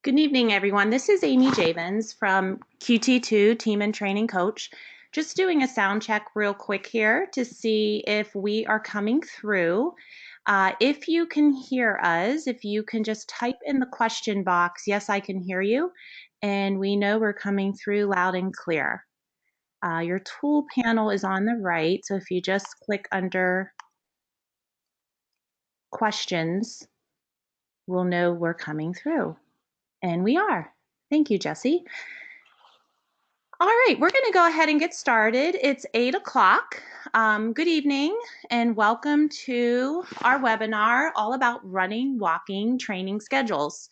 Good evening, everyone. This is Amy Javens from QT2 Team and Training Coach. Just doing a sound check real quick here to see if we are coming through. If you can hear us, if you can just type in the question box, yes, I can hear you, and we know we're coming through loud and clear. Your tool panel is on the right, so if you just click under questions, we'll know we're coming through. And we are. Thank you, Jesse. All right, we're going to go ahead and get started. It's 8 o'clock. Good evening and welcome to our webinar all about running, walking, training schedules.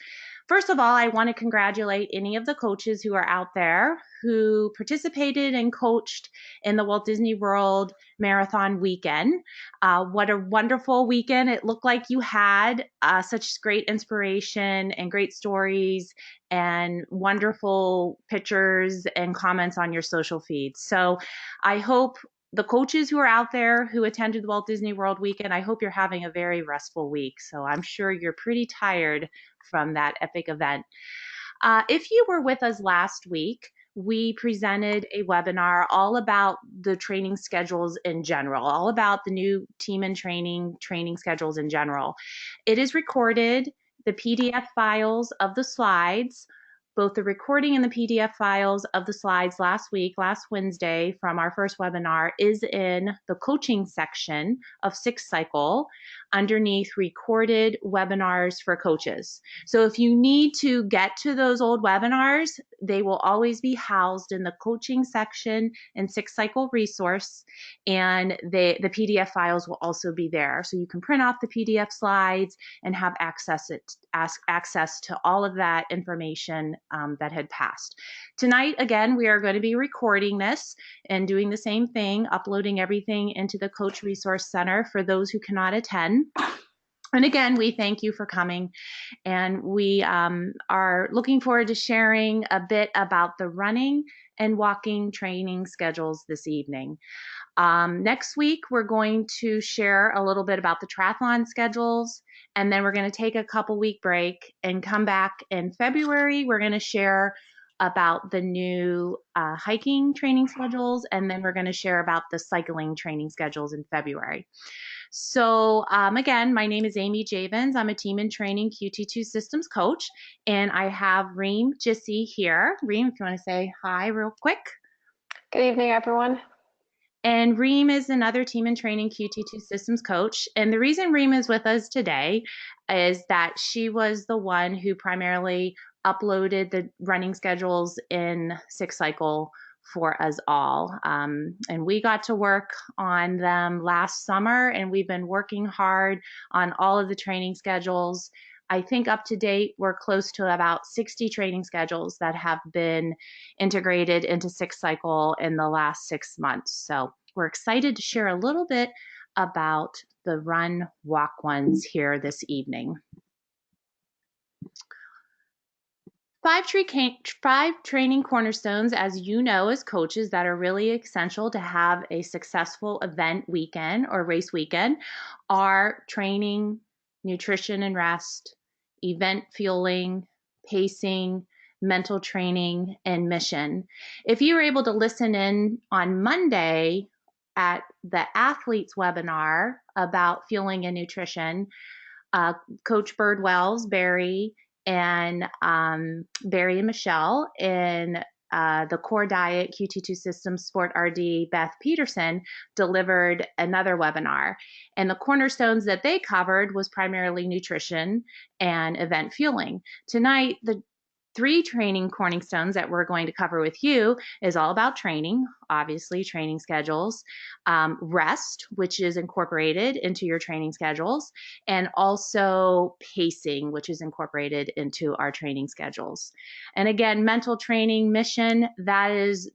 First of all, I want to congratulate any of the coaches who are out there who participated and coached in the Walt Disney World Marathon weekend. What a wonderful weekend it looked like you had. Such great inspiration and great stories and wonderful pictures and comments on your social feeds. So I hope the coaches who are out there who attended the Walt Disney World weekend, I hope you're having a very restful week. So I'm sure you're pretty tired from that epic event. If you were with us last week, we presented a webinar all about the training schedules in general, all about the new team and training schedules in general. It is recorded. The PDF files of the slides, both the recording and the PDF files of the slides last Wednesday, from our first webinar is in the coaching section of Six Cycle underneath recorded webinars for coaches. So if you need to get to those old webinars, they will always be housed in the coaching section in Six Cycle resource, and the PDF files will also be there. So you can print off the PDF slides and have access to all of that information that had passed. Tonight, again, we are going to be recording this and doing the same thing, uploading everything into the Coach Resource Center for those who cannot attend. And again, we thank you for coming, and we are looking forward to sharing a bit about the running and walking training schedules this evening. Next week, we're going to share a little bit about the triathlon schedules, and then we're going to take a couple-week break and come back in February. We're going to share about the new hiking training schedules, and then we're going to share about the cycling training schedules in February. So again, my name is Amy Javens. I'm a team and training QT2 systems coach, and I have Reem, Jishi here. Reem, if you want to say hi real quick. Good evening, everyone. And Reem is another team and training QT2 systems coach. And the reason Reem is with us today is that she was the one who primarily uploaded the running schedules in Six Cycle for us all. And we got to work on them last summer, and we've been working hard on all of the training schedules. I think up to date, we're close to about 60 training schedules that have been integrated into Six Cycle in the last 6 months. So we're excited to share a little bit about the run walk ones here this evening. Five training cornerstones, as you know, as coaches, that are really essential to have a successful event weekend or race weekend are training, nutrition and rest, event fueling, pacing, mental training, and mission. If you were able to listen in on Monday at the athletes webinar about fueling and nutrition, Coach Birdwell's Barry and Barry and Michelle in the Core Diet QT2 Systems Sport RD Beth Peterson delivered another webinar. And the cornerstones that they covered was primarily nutrition and event fueling. Tonight, the three training cornerstones that we're going to cover with you is all about training, obviously training schedules, rest, which is incorporated into your training schedules, and also pacing, which is incorporated into our training schedules. And again, mental training, mission, that is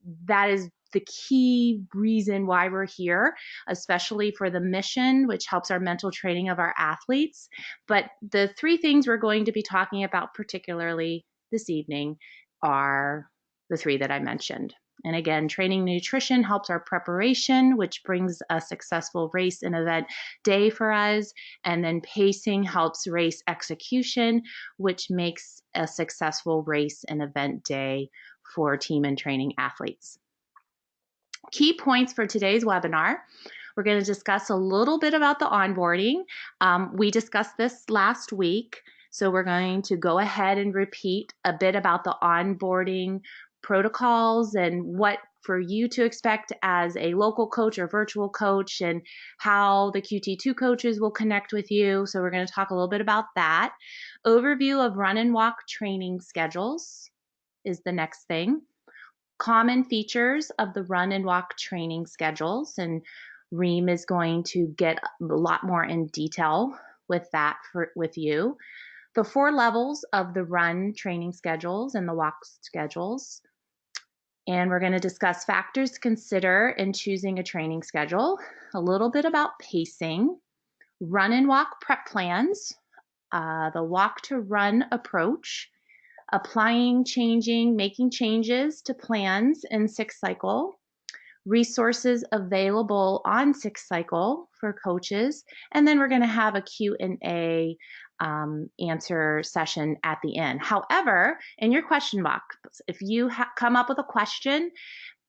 the key reason why we're here, especially for the mission, which helps our mental training of our athletes. But the three things we're going to be talking about particularly this evening are the three that I mentioned. And again, training nutrition helps our preparation, which brings a successful race and event day for us. And then pacing helps race execution, which makes a successful race and event day for team and training athletes. Key points for today's webinar. We're going to discuss a little bit about the onboarding. We discussed this last week, so we're going to go ahead and repeat a bit about the onboarding protocols and what for you to expect as a local coach or virtual coach, and how the QT2 coaches will connect with you. So we're going to talk a little bit about that. Overview of run and walk training schedules is the next thing. Common features of the run and walk training schedules, and Reem is going to get a lot more in detail with that with you. The 4 levels of the run training schedules and the walk schedules. And we're going to discuss factors to consider in choosing a training schedule, a little bit about pacing, run and walk prep plans, the walk to run approach, applying, changing, making changes to plans in 6 cycle, resources available on 6 cycle for coaches, and then we're going to have a Q&A answer session at the end. However, in your question box, if you come up with a question,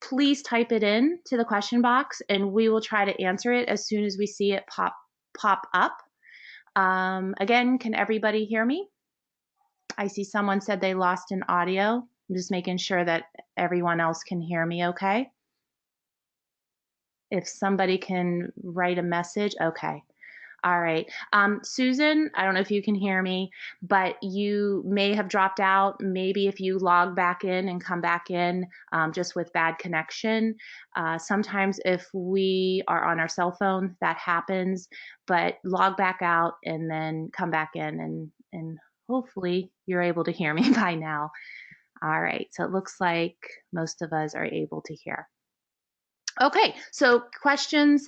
please type it in to the question box, and we will try to answer it as soon as we see it pop up. Again, can everybody hear me? I see someone said they lost an audio. I'm just making sure that everyone else can hear me okay. If somebody can write a message, okay. All right. Susan, I don't know if you can hear me, but you may have dropped out. Maybe if you log back in and come back in just with bad connection. Sometimes if we are on our cell phone, that happens, but log back out and then come back in, and hopefully you're able to hear me by now. All right. So it looks like most of us are able to hear. Okay, so questions,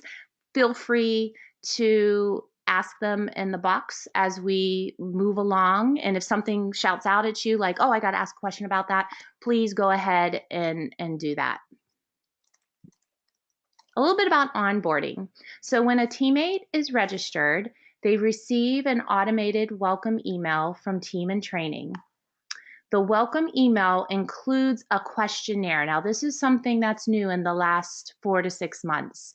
feel free to ask them in the box as we move along. And if something shouts out at you like, oh, I got to ask a question about that, please go ahead and do that. A little bit about onboarding. So when a teammate is registered, they receive an automated welcome email from Team and Training. The welcome email includes a questionnaire. Now, this is something that's new in the last 4 to 6 months.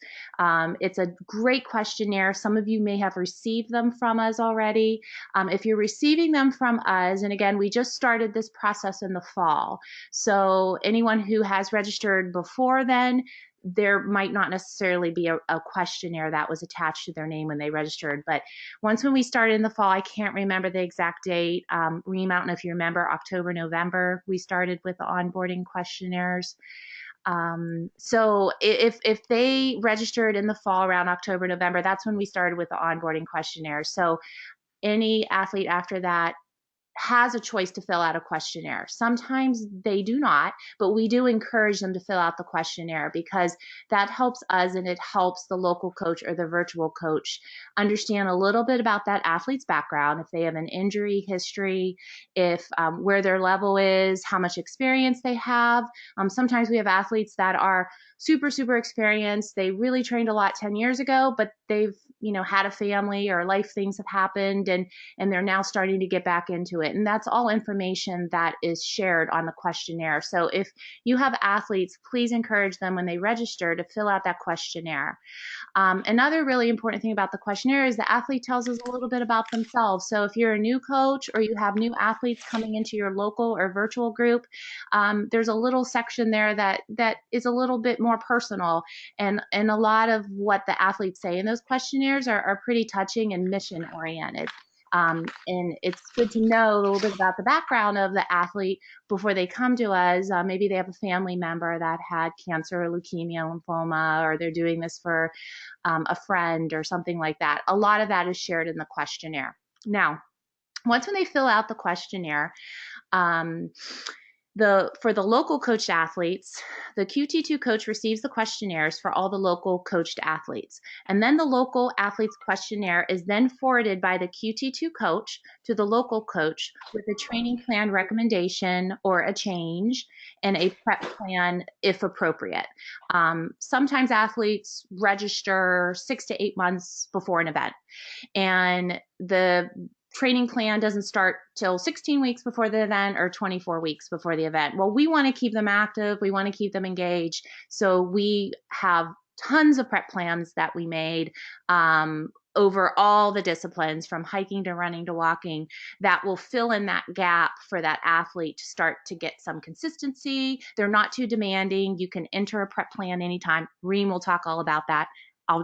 It's a great questionnaire. Some of you may have received them from us already. If you're receiving them from us, and again, we just started this process in the fall. So anyone who has registered before then, there might not necessarily be a questionnaire that was attached to their name when they registered. But once when we started in the fall, I can't remember the exact date. Reem, I don't know if you remember, October, November, we started with the onboarding questionnaires. So if they registered in the fall around October, November, that's when we started with the onboarding questionnaire. So any athlete after that has a choice to fill out a questionnaire. Sometimes they do not, but we do encourage them to fill out the questionnaire because that helps us and it helps the local coach or the virtual coach understand a little bit about that athlete's background, if they have an injury history, if where their level is, how much experience they have. Sometimes we have athletes that are super experienced. They really trained a lot 10 years ago, but they've had a family or life things have happened, and they're now starting to get back into it. And that's all information that is shared on the questionnaire. So if you have athletes, please encourage them when they register to fill out that questionnaire. Another really important thing about the questionnaire is the athlete tells us a little bit about themselves. So if you're a new coach or you have new athletes coming into your local or virtual group, there's a little section there that is a little bit more personal, and a lot of what the athletes say in those questionnaires are pretty touching and mission oriented. And it's good to know a little bit about the background of the athlete before they come to us. Maybe they have a family member that had cancer or leukemia, lymphoma, or they're doing this for a friend or something like that. A lot of that is shared in the questionnaire. Now, once when they fill out the questionnaire, For the local coached athletes, the QT2 coach receives the questionnaires for all the local coached athletes. And then the local athletes questionnaire is then forwarded by the QT2 coach to the local coach with a training plan recommendation or a change and a prep plan if appropriate. Sometimes athletes register 6 to 8 months before an event, and the training plan doesn't start till 16 weeks before the event or 24 weeks before the event. Well, we want to keep them active. We want to keep them engaged. So we have tons of prep plans that we made over all the disciplines, from hiking to running to walking, that will fill in that gap for that athlete to start to get some consistency. They're not too demanding. You can enter a prep plan anytime. Reem will talk all about that.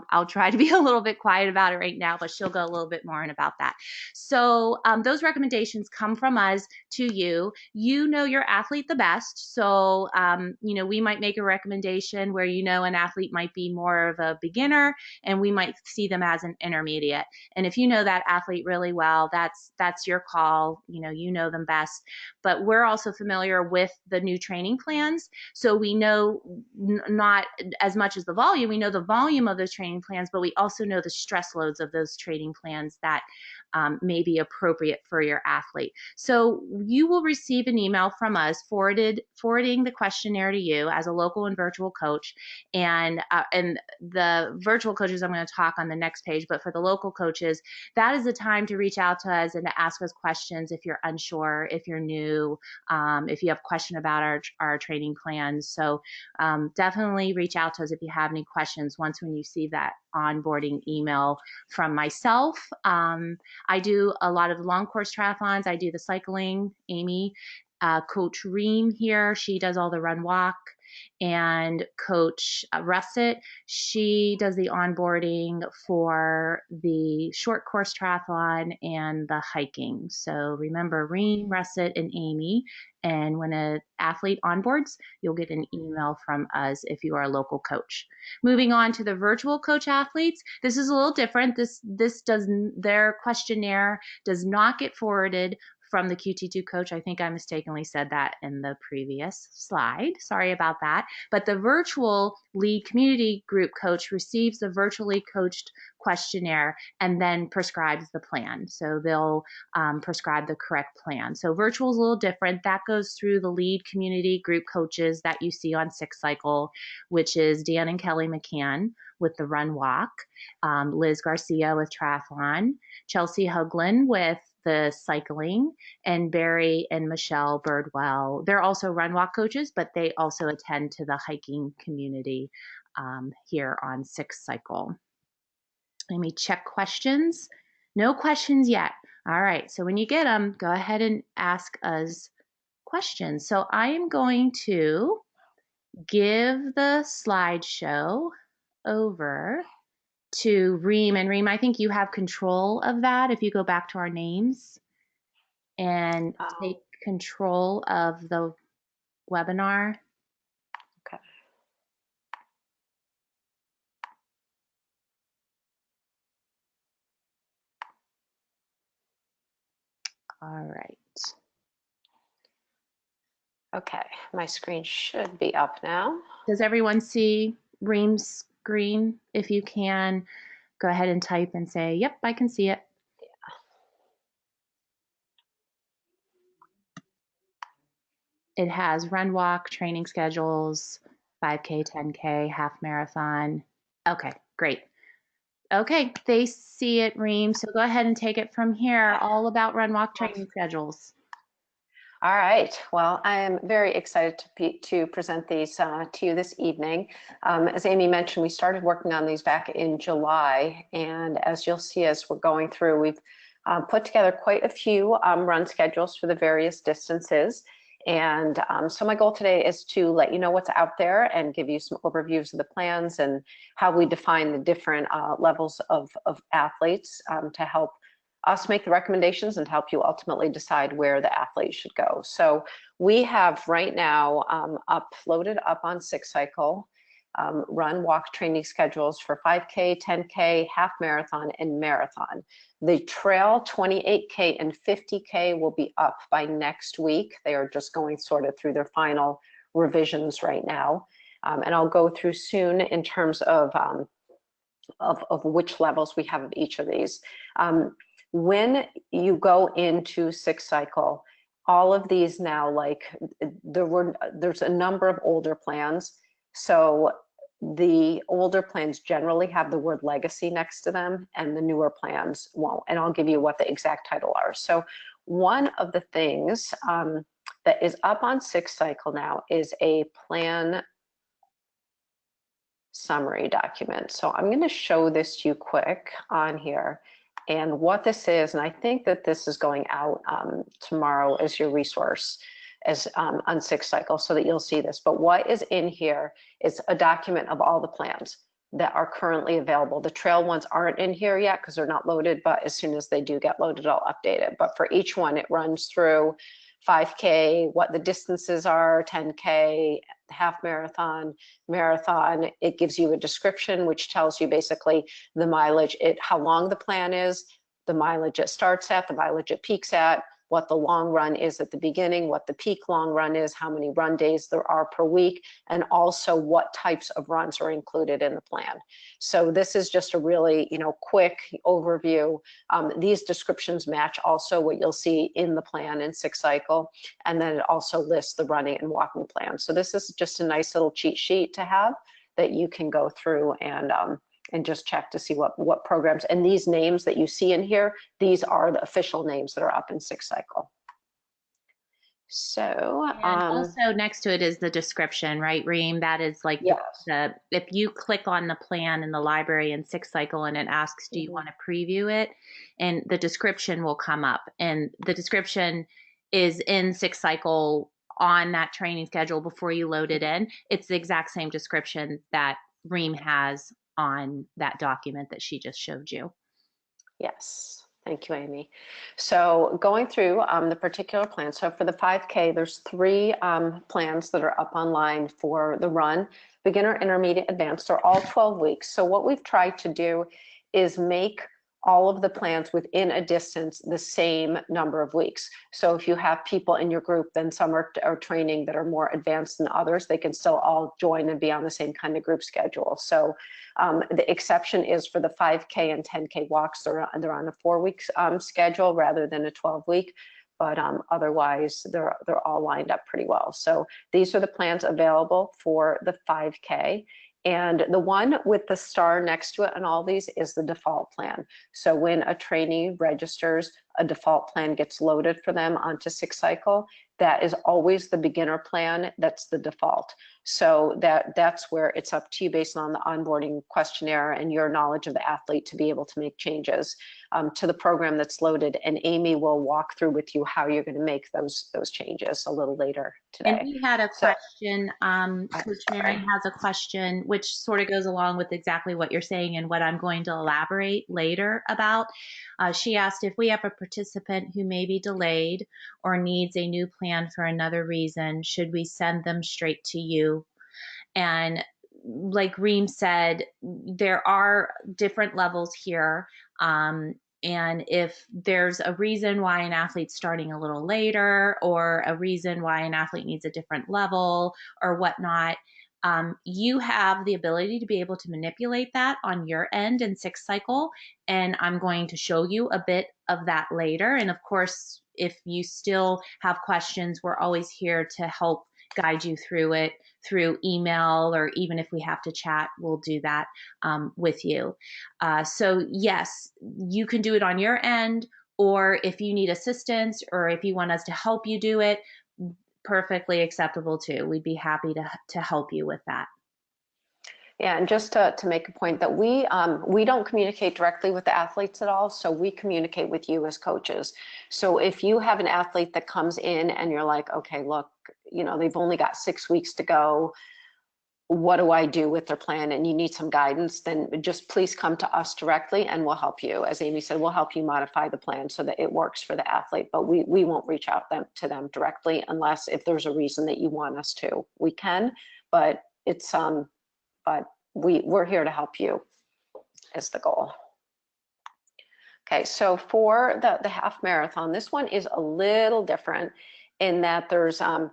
I'll try to be a little bit quiet about it right now, but she'll go a little bit more in about that. So those recommendations come from us to you. You know your athlete the best. So, we might make a recommendation where an athlete might be more of a beginner, and we might see them as an intermediate. And if you know that athlete really well, that's your call. You know them best. But we're also familiar with the new training plans. So we know not as much as the volume. We know the volume of those training plans, but we also know the stress loads of those training plans that may be appropriate for your athlete. So you will receive an email from us forwarding the questionnaire to you as a local and virtual coach. And the virtual coaches I'm going to talk on the next page, but for the local coaches, that is the time to reach out to us and to ask us questions if you're unsure, if you're new, if you have a question about our training plans. So definitely reach out to us if you have any questions once when you see that onboarding email from myself. I do a lot of the long course triathlons. I do the cycling. Amy, Coach Reem here, she does all the run walk. And Coach Russet, she does the onboarding for the short course triathlon and the hiking. So remember, Reem, Russet, and Amy. And when an athlete onboards, you'll get an email from us if you are a local coach. Moving on to the virtual coach athletes, this is a little different. Their questionnaire does not get forwarded from the QT2 coach. I think I mistakenly said that in the previous slide. Sorry about that. But the virtual lead community group coach receives the virtually coached questionnaire and then prescribes the plan. So they'll prescribe the correct plan. So virtual is a little different. That goes through the lead community group coaches that you see on Six Cycle, which is Dan and Kelly McCann with the Run Walk, Liz Garcia with Triathlon, Chelsea Hoagland with the cycling, and Barry and Michelle Birdwell. They're also Run Walk coaches, but they also attend to the hiking community here on Six Cycle. Let me check questions. No questions yet. All right, so when you get them, go ahead and ask us questions. So I am going to give the slideshow over to Reem. And Reem, I think you have control of that if you go back to our names and take control of the webinar. Okay. All right. Okay, my screen should be up now. Does everyone see Reem's screen? If you can, go ahead and type and say, yep, I can see it. It has run walk, training schedules, 5K, 10K, half marathon. Okay, great. Okay, they see it, Reem. So go ahead and take it from here, all about run walk training schedules. All right. Well, I am very excited to present these to you this evening. As Amy mentioned, we started working on these back in July. And as you'll see, as we're going through, we've put together quite a few run schedules for the various distances. And so my goal today is to let you know what's out there and give you some overviews of the plans and how we define the different levels of athletes to help us make the recommendations and help you ultimately decide where the athlete should go. So we have right now uploaded up on Six Cycle run walk training schedules for 5K, 10K, half marathon, and marathon. The trail 28K and 50K will be up by next week. They are just going sort of through their final revisions right now. And I'll go through soon in terms of which levels we have of each of these. When you go into 6-cycle, all of these now, like there's a number of older plans. So the older plans generally have the word legacy next to them, and the newer plans won't. And I'll give you what the exact title are. So one of the things that is up on 6-cycle now is a plan summary document. So I'm going to show this to you quick on here and what this is. And I think that this is going out tomorrow as your resource as on 6-cycle so that you'll see this. But what is in here is a document of all the plans that are currently available. The trail ones aren't in here yet because they're not loaded, but as soon as they do get loaded, I'll update it. But for each one, it runs through 5K, what the distances are, 10K, half marathon, marathon. It gives you a description, which tells you basically the mileage, how long the plan is, the mileage it starts at, the mileage it peaks at, what the long run is at the beginning, what the peak long run is, how many run days there are per week, and also what types of runs are included in the plan. So this is just a really, quick overview. These descriptions match also what you'll see in the plan in 6-cycle, and then it also lists the running and walking plan. So this is just a nice little cheat sheet to have that you can go through and just check to see what programs, and these names that you see in here, these are the official names that are up in 6-cycle. So and also next to it is the description, right, Reem? That is like yes. if you click on the plan in the library in 6-cycle and it asks, do you want to preview it? And the description will come up, and the description is in 6-cycle on that training schedule before you load it in. It's the exact same description that Reem has on that document that she just showed you. Yes, thank you, Amy. So going through the particular plan, so for the 5K, there's 3 plans that are up online for the run, beginner, intermediate, advanced. They're all 12 weeks. So what we've tried to do is make all of the plans within a distance the same number of weeks. So if you have people in your group, then some are training that are more advanced than others, they can still all join and be on the same kind of group schedule. So the exception is for the 5K and 10K walks, they're on a 4-week schedule rather than a 12-week. But otherwise, they're all lined up pretty well. So these are the plans available for the 5K. And the one with the star next to it and all these is the default plan. So when a trainee registers, a default plan gets loaded for them onto 6-cycle. That is always the beginner plan. That's the default. So that's where it's up to you based on the onboarding questionnaire and your knowledge of the athlete to be able to make changes to the program that's loaded. And Amy will walk through with you how you're going to make those changes a little later today. And we had a question, Coach Mary has a question, which sort of goes along with exactly what you're saying and what I'm going to elaborate later about. She asked if we have a participant who may be delayed or needs a new plan for another reason, should we send them straight to you? And like Reem said, there are different levels here. And if there's a reason why an athlete's starting a little later, or a reason why an athlete needs a different level or whatnot, you have the ability to be able to manipulate that on your end in 6-cycle. And I'm going to show you a bit of that later. And of course, if you still have questions, we're always here to help guide you through it through email, or even if we have to chat, we'll do that with you. So yes, you can do it on your end, or if you need assistance, or if you want us to help you do it, perfectly acceptable too. We'd be happy to help you with that. Yeah, and just to make a point that we don't communicate directly with the athletes at all, so we communicate with you as coaches. So if you have an athlete that comes in and you're like, okay, look, they've only got 6 weeks to go, what do I do with their plan, and you need some guidance, then just please come to us directly and we'll help you. As Amy said, we'll help you modify the plan so that it works for the athlete, but we won't reach out to them directly unless if there's a reason that you want us to. We can, but it's but we're here to help you is the goal. Okay, so for the half marathon, this one is a little different in that there's I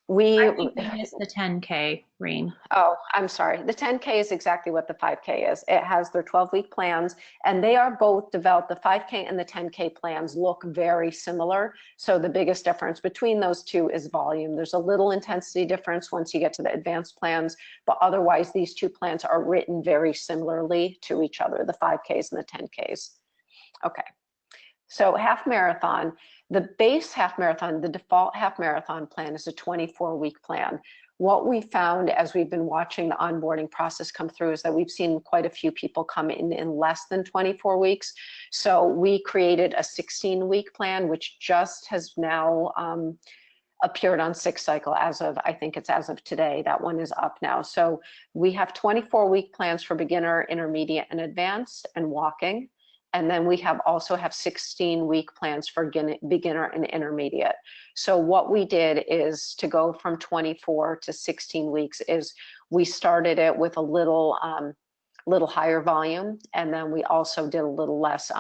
think we missed the 10K, Reem. Oh, I'm sorry. The 10K is exactly what the 5K is. It has their 12-week plans, and they are both developed. The 5K and the 10K plans look very similar. So the biggest difference between those two is volume. There's a little intensity difference once you get to the advanced plans, but otherwise these two plans are written very similarly to each other, the 5Ks and the 10Ks. Okay. So half marathon, the base half marathon, the default half marathon plan is a 24-week plan. What we found as we've been watching the onboarding process come through is that we've seen quite a few people come in less than 24 weeks. So we created a 16-week plan, which just has now appeared on Six Cycle as of, I think it's as of today. That one is up now. So we have 24-week plans for beginner, intermediate, and advanced, and walking. And then we also have 16-week plans for beginner and intermediate. So what we did is to go from 24 to 16 weeks is we started it with a little higher volume, and then we also did a little less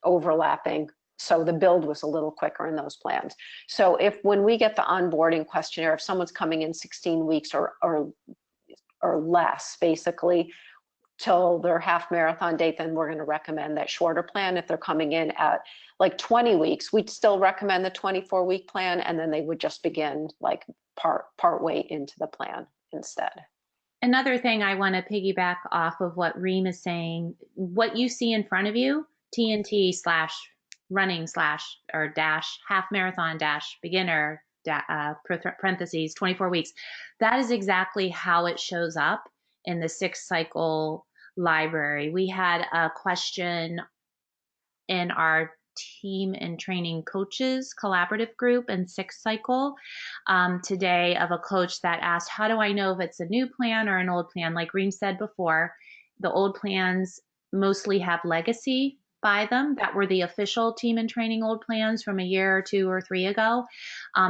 overlapping. So the build was a little quicker in those plans. So when we get the onboarding questionnaire, if someone's coming in 16 weeks or less, basically, till their half marathon date, then we're going to recommend that shorter plan. If they're coming in at like 20 weeks, we'd still recommend the 24-week plan, and then they would just begin like part way into the plan instead. Another thing I want to piggyback off of what Reem is saying, what you see in front of you, TNT / running / or dash, half marathon dash, beginner, parentheses, 24 weeks, that is exactly how it shows up in the Six Cycle library. We had a question in our team and training coaches collaborative group in Six Cycle today of a coach that asked, how do I know if it's a new plan or an old plan? Like Reem said before, the old plans mostly have legacy by them that were the official team and training old plans from a year or 2 or 3 ago.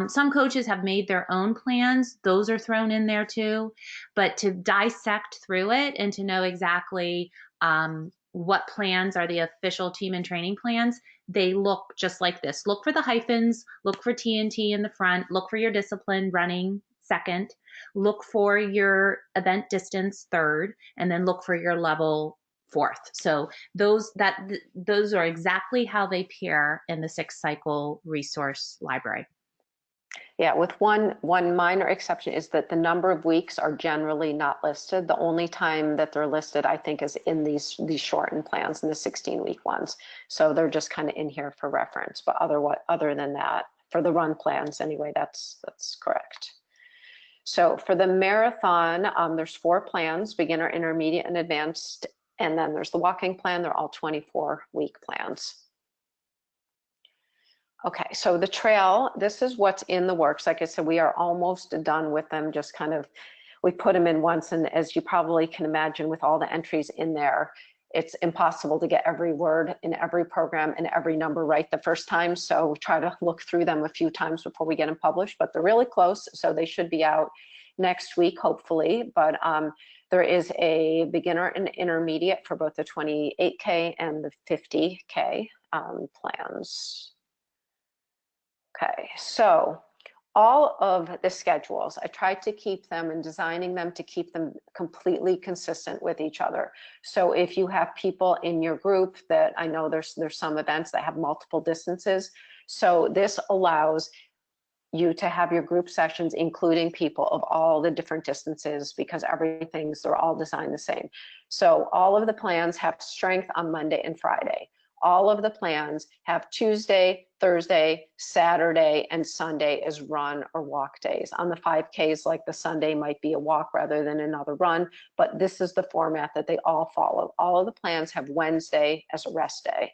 Some coaches have made their own plans. Those are thrown in there too. But to dissect through it and to know exactly what plans are the official team and training plans, they look just like this. Look for the hyphens, look for TNT in the front, look for your discipline running second, look for your event distance third, and then look for your level fourth. So those are exactly how they appear in the Six Cycle resource library. Yeah, with one minor exception is that the number of weeks are generally not listed. The only time that they're listed, I think, is in these shortened plans, in the 16-week ones. So they're just kind of in here for reference. But other than that, for the run plans anyway, that's correct. So for the marathon, there's 4 plans: beginner, intermediate, and advanced. And then there's the walking plan. They're all 24-week plans. Okay, so the trail, this is what's in the works. Like I said, we are almost done with them. Just kind of, we put them in once, and as you probably can imagine, with all the entries in there, it's impossible to get every word in every program and every number right the first time. So we try to look through them a few times before we get them published, but they're really close. So they should be out next week, hopefully. But there is a beginner and intermediate for both the 28K and the 50K plans. Okay, so all of the schedules, I tried to keep them and designing them to keep them completely consistent with each other. So if you have people in your group that, I know there's some events that have multiple distances. So this allows you to have your group sessions, including people of all the different distances, because they're all designed the same. So all of the plans have strength on Monday and Friday. All of the plans have Tuesday, Thursday, Saturday, and Sunday as run or walk days. On the 5Ks, like the Sunday might be a walk rather than another run, but this is the format that they all follow. All of the plans have Wednesday as a rest day.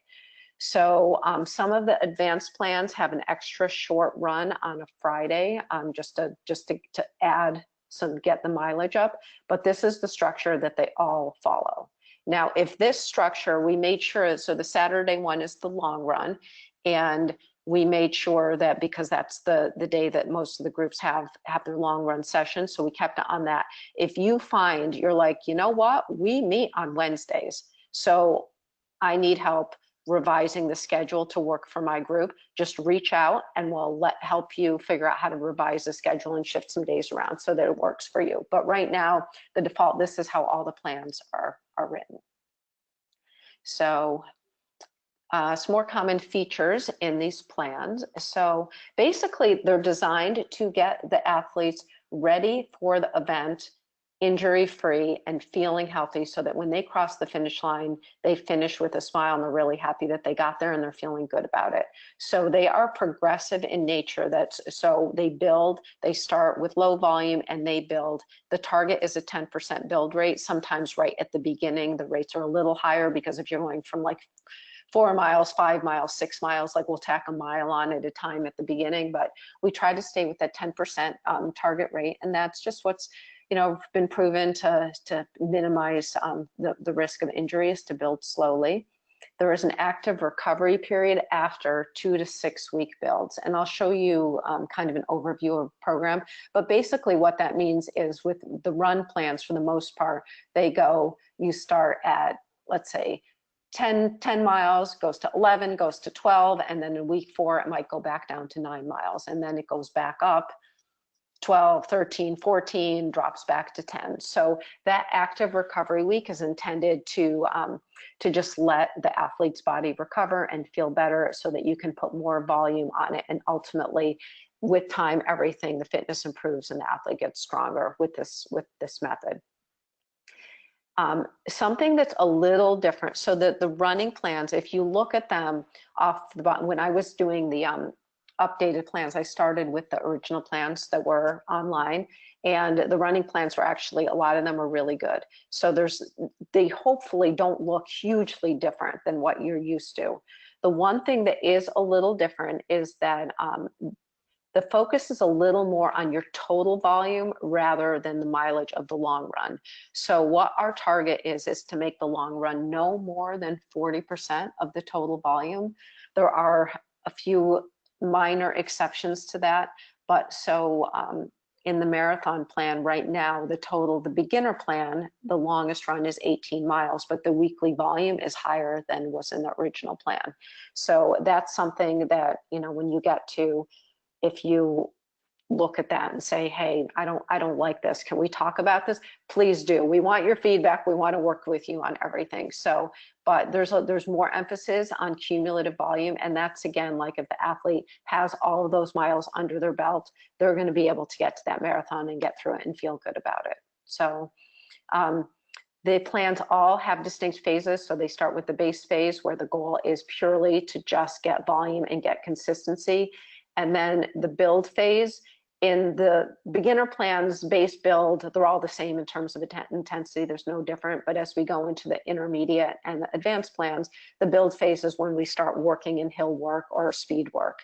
So some of the advanced plans have an extra short run on a Friday, just to add get the mileage up, but this is the structure that they all follow. Now, if this structure, we made sure, so the Saturday one is the long run, and we made sure that, because that's the day that most of the groups have their long run sessions, so we kept it on that. If you find you're like, you know what, we meet on Wednesdays, so I need help revising the schedule to work for my group, just reach out and we'll help you figure out how to revise the schedule and shift some days around so that it works for you. But right now, the default, this is how all the plans are written. So some more common features in these plans. So basically, they're designed to get the athletes ready for the event, injury-free and feeling healthy, so that when they cross the finish line, they finish with a smile and they're really happy that they got there and they're feeling good about it. So they are progressive in nature. So they start with low volume and they build. The target is a 10% build rate. Sometimes right at the beginning, the rates are a little higher, because if you're going from like 4 miles, 5 miles, 6 miles, like we'll tack a mile on at a time at the beginning, but we try to stay with that 10% target rate. And that's just what's, been proven to minimize the risk of injuries, to build slowly. There is an active recovery period after 2 to 6 week builds. And I'll show you kind of an overview of the program. But basically what that means is, with the run plans, for the most part, you start at, let's say, 10 miles, goes to 11, goes to 12, and then in week 4, it might go back down to 9 miles. And then it goes back up 12, 13, 14, drops back to 10. So that active recovery week is intended to just let the athlete's body recover and feel better, so that you can put more volume on it. And ultimately, with time, the fitness improves and the athlete gets stronger with this method. Something that's a little different. So the running plans, if you look at them off the bottom, when I was doing the updated plans, I started with the original plans that were online, and the running plans were actually, a lot of them are really good. So they hopefully don't look hugely different than what you're used to. The one thing that is a little different is that the focus is a little more on your total volume rather than the mileage of the long run. So what our target is to make the long run no more than 40% of the total volume. There are a few minor exceptions to that, but so in the marathon plan right now, the beginner plan, the longest run is 18 miles, but the weekly volume is higher than was in the original plan. So that's something that, when you get to, if you look at that and say, hey, I don't like this, can we talk about this? Please do. We want your feedback. We want to work with you on everything. So, but there's more emphasis on cumulative volume. And that's, again, like, if the athlete has all of those miles under their belt, they're going to be able to get to that marathon and get through it and feel good about it. So the plans all have distinct phases. So they start with the base phase, where the goal is purely to just get volume and get consistency. And then the build phase. In the beginner plans, base build, they're all the same in terms of intensity. There's no different. But as we go into the intermediate and the advanced plans, the build phase is when we start working in hill work or speed work.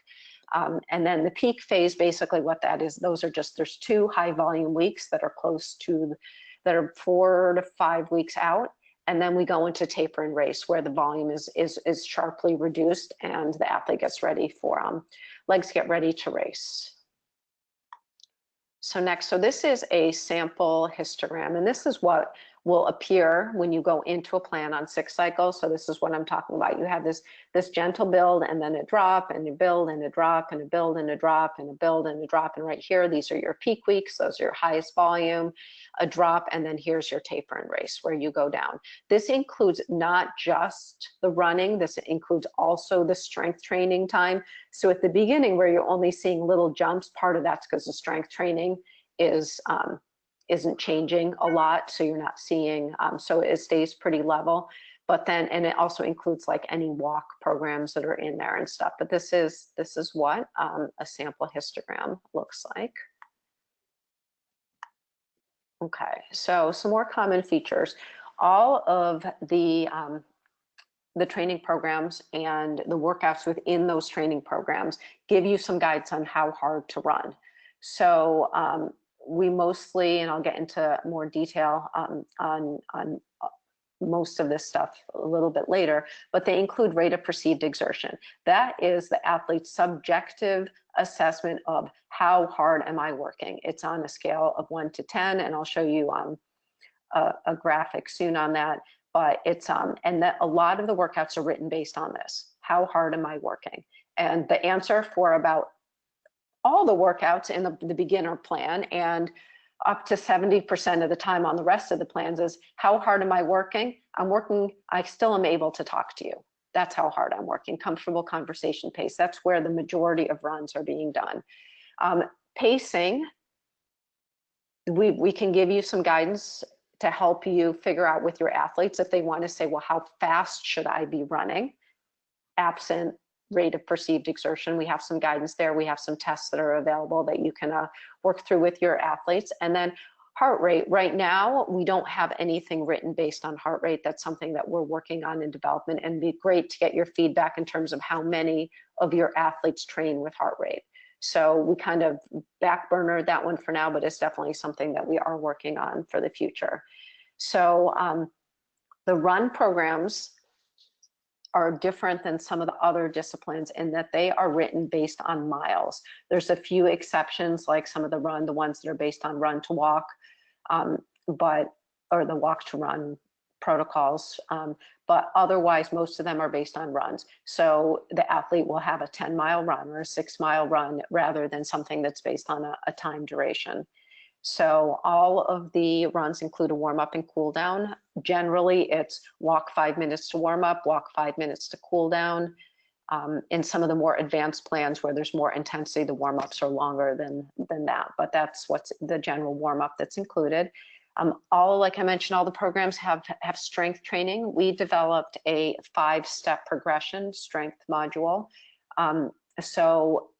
And then the peak phase, basically what that is, there's 2 high volume weeks that are that are 4 to 5 weeks out. And then we go into taper and race, where the volume is sharply reduced and the athlete gets ready for, legs get ready to race. So this is a sample histogram, and this is what will appear when you go into a plan on 6 cycles. So this is what I'm talking about. You have this gentle build, and then a drop, and a build, and a drop, and a build, and a drop, and a build, and a drop. And right here, these are your peak weeks. Those are your highest volume, a drop, and then here's your taper and race, where you go down. This includes not just the running, this includes also the strength training time. So at the beginning, where you're only seeing little jumps, part of that's because the strength training isn't changing a lot, so you're not seeing, so it stays pretty level. But then, and it also includes like any walk programs that are in there and stuff. But this is what a sample histogram looks like. Okay, so some more common features. All of the training programs and the workouts within those training programs give you some guides on how hard to run. So we mostly, and I'll get into more detail on most of this stuff a little bit later, but they include rate of perceived exertion. That is the athlete's subjective assessment of how hard am I working. It's on a scale of 1 to 10, and I'll show you a graphic soon on that. But it's and that a lot of the workouts are written based on this. How hard am I working? And the answer for about all the workouts in the beginner plan and up to 70% of the time on the rest of the plans is how hard am I working? I'm working, I still am able to talk to you. That's how hard I'm working. Comfortable conversation pace. That's where the majority of runs are being done. Pacing, we can give you some guidance to help you figure out with your athletes if they want to say, well, how fast should I be running? Absent rate of perceived exertion, we have some guidance there. We have some tests that are available that you can work through with your athletes. And then heart rate, right now, we don't have anything written based on heart rate. That's something that we're working on in development, and it'd be great to get your feedback in terms of how many of your athletes train with heart rate. So we kind of back burner that one for now, but it's definitely something that we are working on for the future. So the run programs are different than some of the other disciplines in that they are written based on miles. There's a few exceptions, like some of the ones that are based on run to walk, or the walk to run protocols, but otherwise most of them are based on runs. So the athlete will have a 10-mile run or a 6-mile run rather than something that's based on a time duration. So all of the runs include a warm up and cool down. Generally, it's walk 5 minutes to warm up, walk 5 minutes to cool down. In some of the more advanced plans where there's more intensity, the warm ups are longer than that, but that's what's the general warm up that's included. Like I mentioned, all the programs have strength training. We developed a 5-step progression strength module. So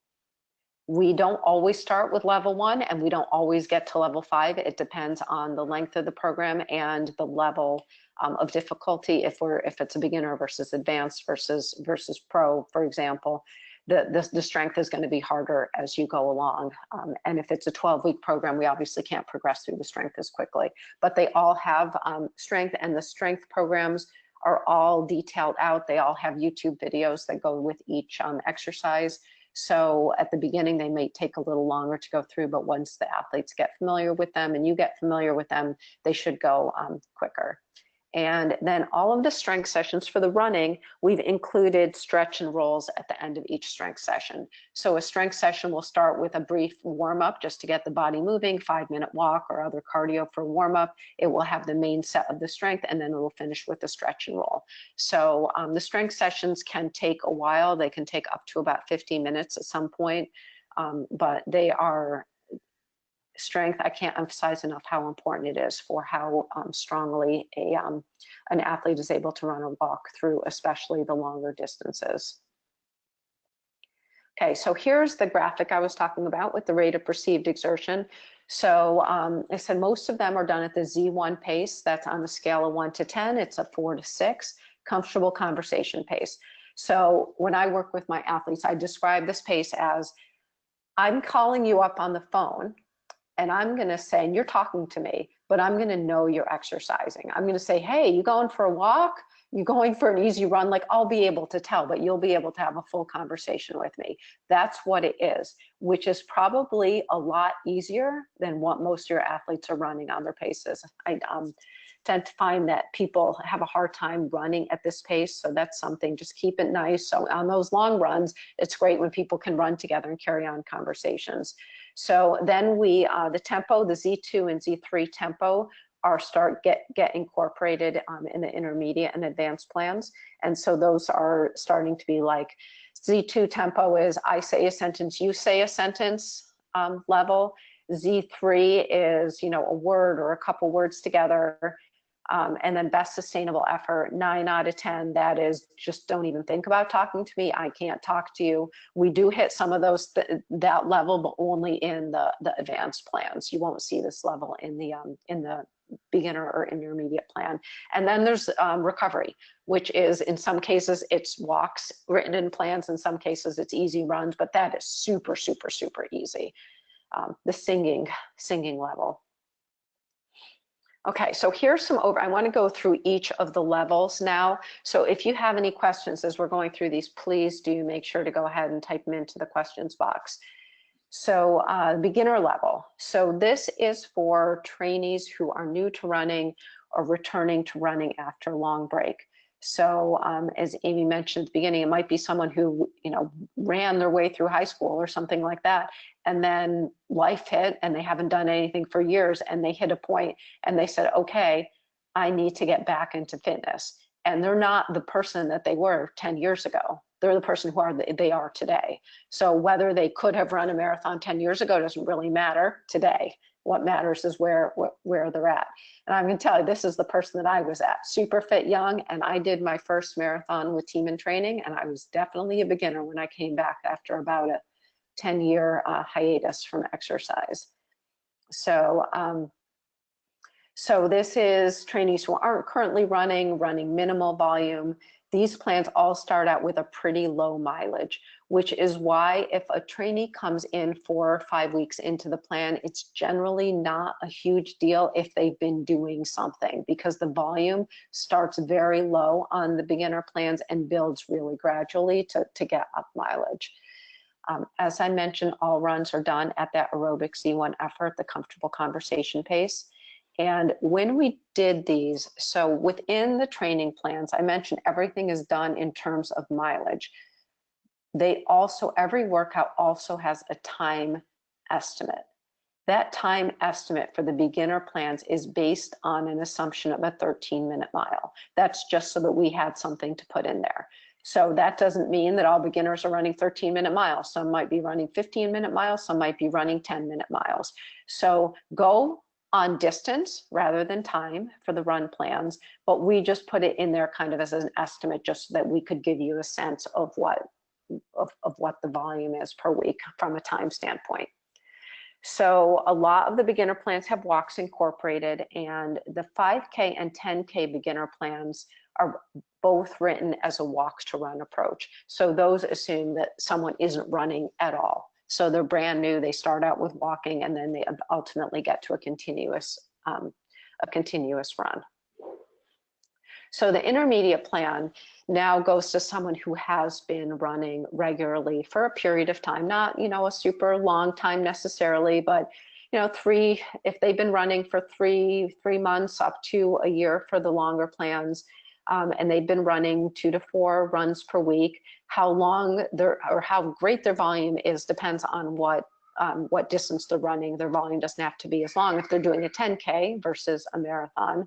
we don't always start with level 1 and we don't always get to level 5. It depends on the length of the program and the level of difficulty. If it's a beginner versus advanced versus pro, for example, the strength is going to be harder as you go along. And if it's a 12-week program, we obviously can't progress through the strength as quickly. But they all have strength, and the strength programs are all detailed out. They all have YouTube videos that go with each exercise. So at the beginning, they may take a little longer to go through, but once the athletes get familiar with them and you get familiar with them, they should go quicker. And then all of the strength sessions for the running, we've included stretch and rolls at the end of each strength session. So a strength session will start with a brief warm up just to get the body moving, 5-minute walk or other cardio for warm up. It will have the main set of the strength, and then it will finish with the stretch and roll. So the strength sessions can take a while. They can take up to about 15 minutes at some point, but they are strength. I can't emphasize enough how important it is for how strongly an athlete is able to run or walk through, especially the longer distances. Okay, so here's the graphic I was talking about with the rate of perceived exertion. So I said most of them are done at the Z1 pace. That's on the scale of 1 to 10. It's a 4 to 6, comfortable conversation pace. So when I work with my athletes, I describe this pace as I'm calling you up on the phone, and I'm going to say, and you're talking to me, but I'm going to know you're exercising. I'm going to say, hey, you going for a walk? You going for an easy run? Like, I'll be able to tell, but you'll be able to have a full conversation with me. That's what it is, which is probably a lot easier than what most of your athletes are running on their paces. I tend to find that people have a hard time running at this pace. So that's something, just keep it nice. So on those long runs, it's great when people can run together and carry on conversations. So then the tempo, the Z2 and Z3 tempo get incorporated in the intermediate and advanced plans. And so those are starting to be like, Z2 tempo is I say a sentence, you say a sentence level. Z3 is, a word or a couple words together. And then best sustainable effort, 9 out of 10, that is just don't even think about talking to me. I can't talk to you. We do hit some of those, that level, but only in the advanced plans. You won't see this level in the beginner or intermediate plan. And then there's recovery, which is in some cases it's walks written in plans. In some cases it's easy runs, but that is super, super, super easy. The singing level. Okay, so here's some I want to go through each of the levels now. So if you have any questions as we're going through these, please do make sure to go ahead and type them into the questions box. So beginner level. So this is for trainees who are new to running or returning to running after a long break. So as Amy mentioned at the beginning, it might be someone who, ran their way through high school or something like that. And then life hit and they haven't done anything for years, and they hit a point and they said, okay, I need to get back into fitness. And they're not the person that they were 10 years ago. They're the person they are today. So whether they could have run a marathon 10 years ago doesn't really matter today. What matters is where they're at. And I'm going to tell you, this is the person that I was at, super fit young. And I did my first marathon with Team in Training. And I was definitely a beginner when I came back after about a 10-year hiatus from exercise. So, so this is trainees who aren't currently running minimal volume. These plans all start out with a pretty low mileage, which is why if a trainee comes in 4 or 5 weeks into the plan, it's generally not a huge deal if they've been doing something, because the volume starts very low on the beginner plans and builds really gradually to get up mileage. As I mentioned, all runs are done at that aerobic C1 effort, the comfortable conversation pace. And when we did these, so within the training plans, I mentioned everything is done in terms of mileage. They also, every workout also has a time estimate. That time estimate for the beginner plans is based on an assumption of a 13-minute mile. That's just so that we had something to put in there. So that doesn't mean that all beginners are running 13-minute miles. Some might be running 15-minute miles, some might be running 10-minute miles. So go on distance rather than time for the run plans, but we just put it in there kind of as an estimate just so that we could give you a sense of what the volume is per week from a time standpoint. So a lot of the beginner plans have walks incorporated, and the 5K and 10K beginner plans are both written as a walks to run approach. So those assume that someone isn't running at all. So they're brand new, they start out with walking, and then they ultimately get to a continuous run. So the intermediate plan now goes to someone who has been running regularly for a period of time, not, a super long time necessarily, but, if they've been running for three months up to a year for the longer plans, and they've been running 2 to 4 runs per week, how long or how great their volume is depends on what distance they're running. Their volume doesn't have to be as long if they're doing a 10K versus a marathon.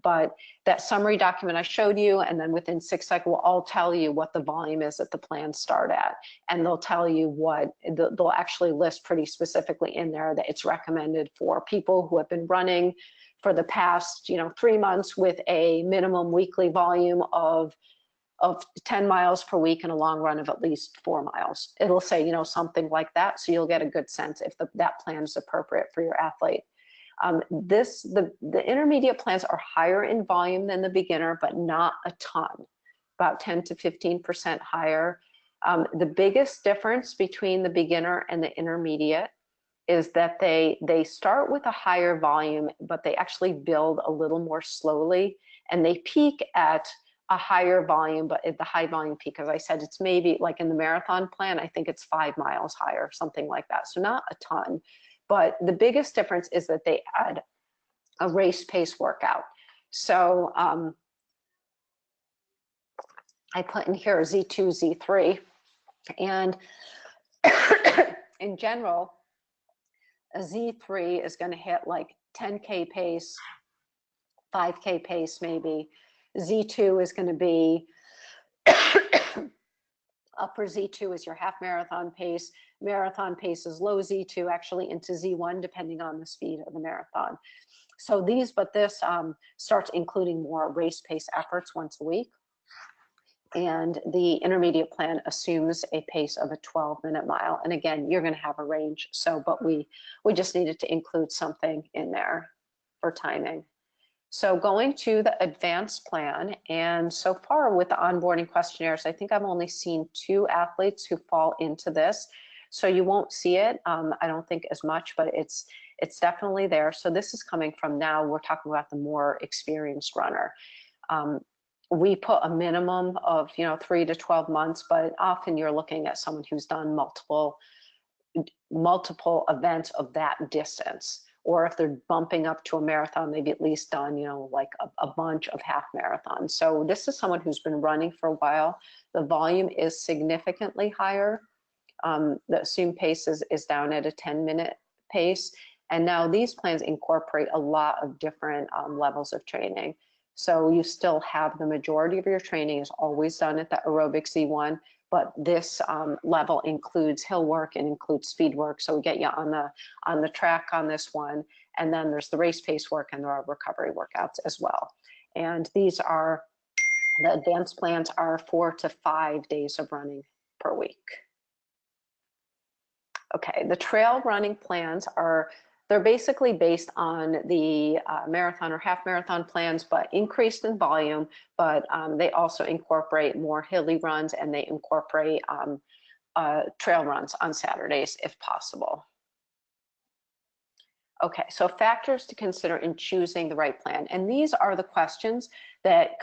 But that summary document I showed you, and then within 6 cycles, will all tell you what the volume is that the plans start at. And they'll tell you they'll actually list pretty specifically in there that it's recommended for people who have been running for the past, 3 months with a minimum weekly volume of 10 miles per week and a long run of at least 4 miles. It'll say, something like that. So you'll get a good sense if that plan is appropriate for your athlete. The intermediate plans are higher in volume than the beginner, but not a ton, about 10 to 15% higher. The biggest difference between the beginner and the intermediate is that they start with a higher volume, but they actually build a little more slowly, and they peak at a higher volume, but at the high volume peak, as I said, it's maybe like in the marathon plan, I think it's 5 miles higher, something like that. So not a ton, but the biggest difference is that they add a race pace workout. So I put in here Z2, Z3, and in general, a Z3 is going to hit like 10K pace, 5K pace maybe. Z2 is going to be upper Z2 is your half marathon pace. Marathon pace is low Z2, actually into Z1, depending on the speed of the marathon. So this starts including more race pace efforts once a week. And the intermediate plan assumes a pace of a 12-minute mile. And again, you're going to have a range. But we just needed to include something in there for timing. So going to the advanced plan, and so far with the onboarding questionnaires, I think I've only seen 2 athletes who fall into this. So you won't see it, I don't think as much, but it's definitely there. So this is coming from, now we're talking about the more experienced runner. We put a minimum of 3 to 12 months, but often you're looking at someone who's done multiple events of that distance, or if they're bumping up to a marathon, they've at least done like a bunch of half marathons. So this is someone who's been running for a while. The volume is significantly higher. The assumed pace is down at a 10-minute pace, and now these plans incorporate a lot of different levels of training. So you still have the majority of your training is always done at the aerobic Z1, but this level includes hill work and includes speed work. So we get you on the track on this one, and then there's the race pace work and there are recovery workouts as well. And these are, the advanced plans are 4 to 5 days of running per week. Okay, the trail running plans they're basically based on the marathon or half marathon plans, but increased in volume, but they also incorporate more hilly runs, and they incorporate trail runs on Saturdays if possible. Okay, so factors to consider in choosing the right plan. And these are the questions that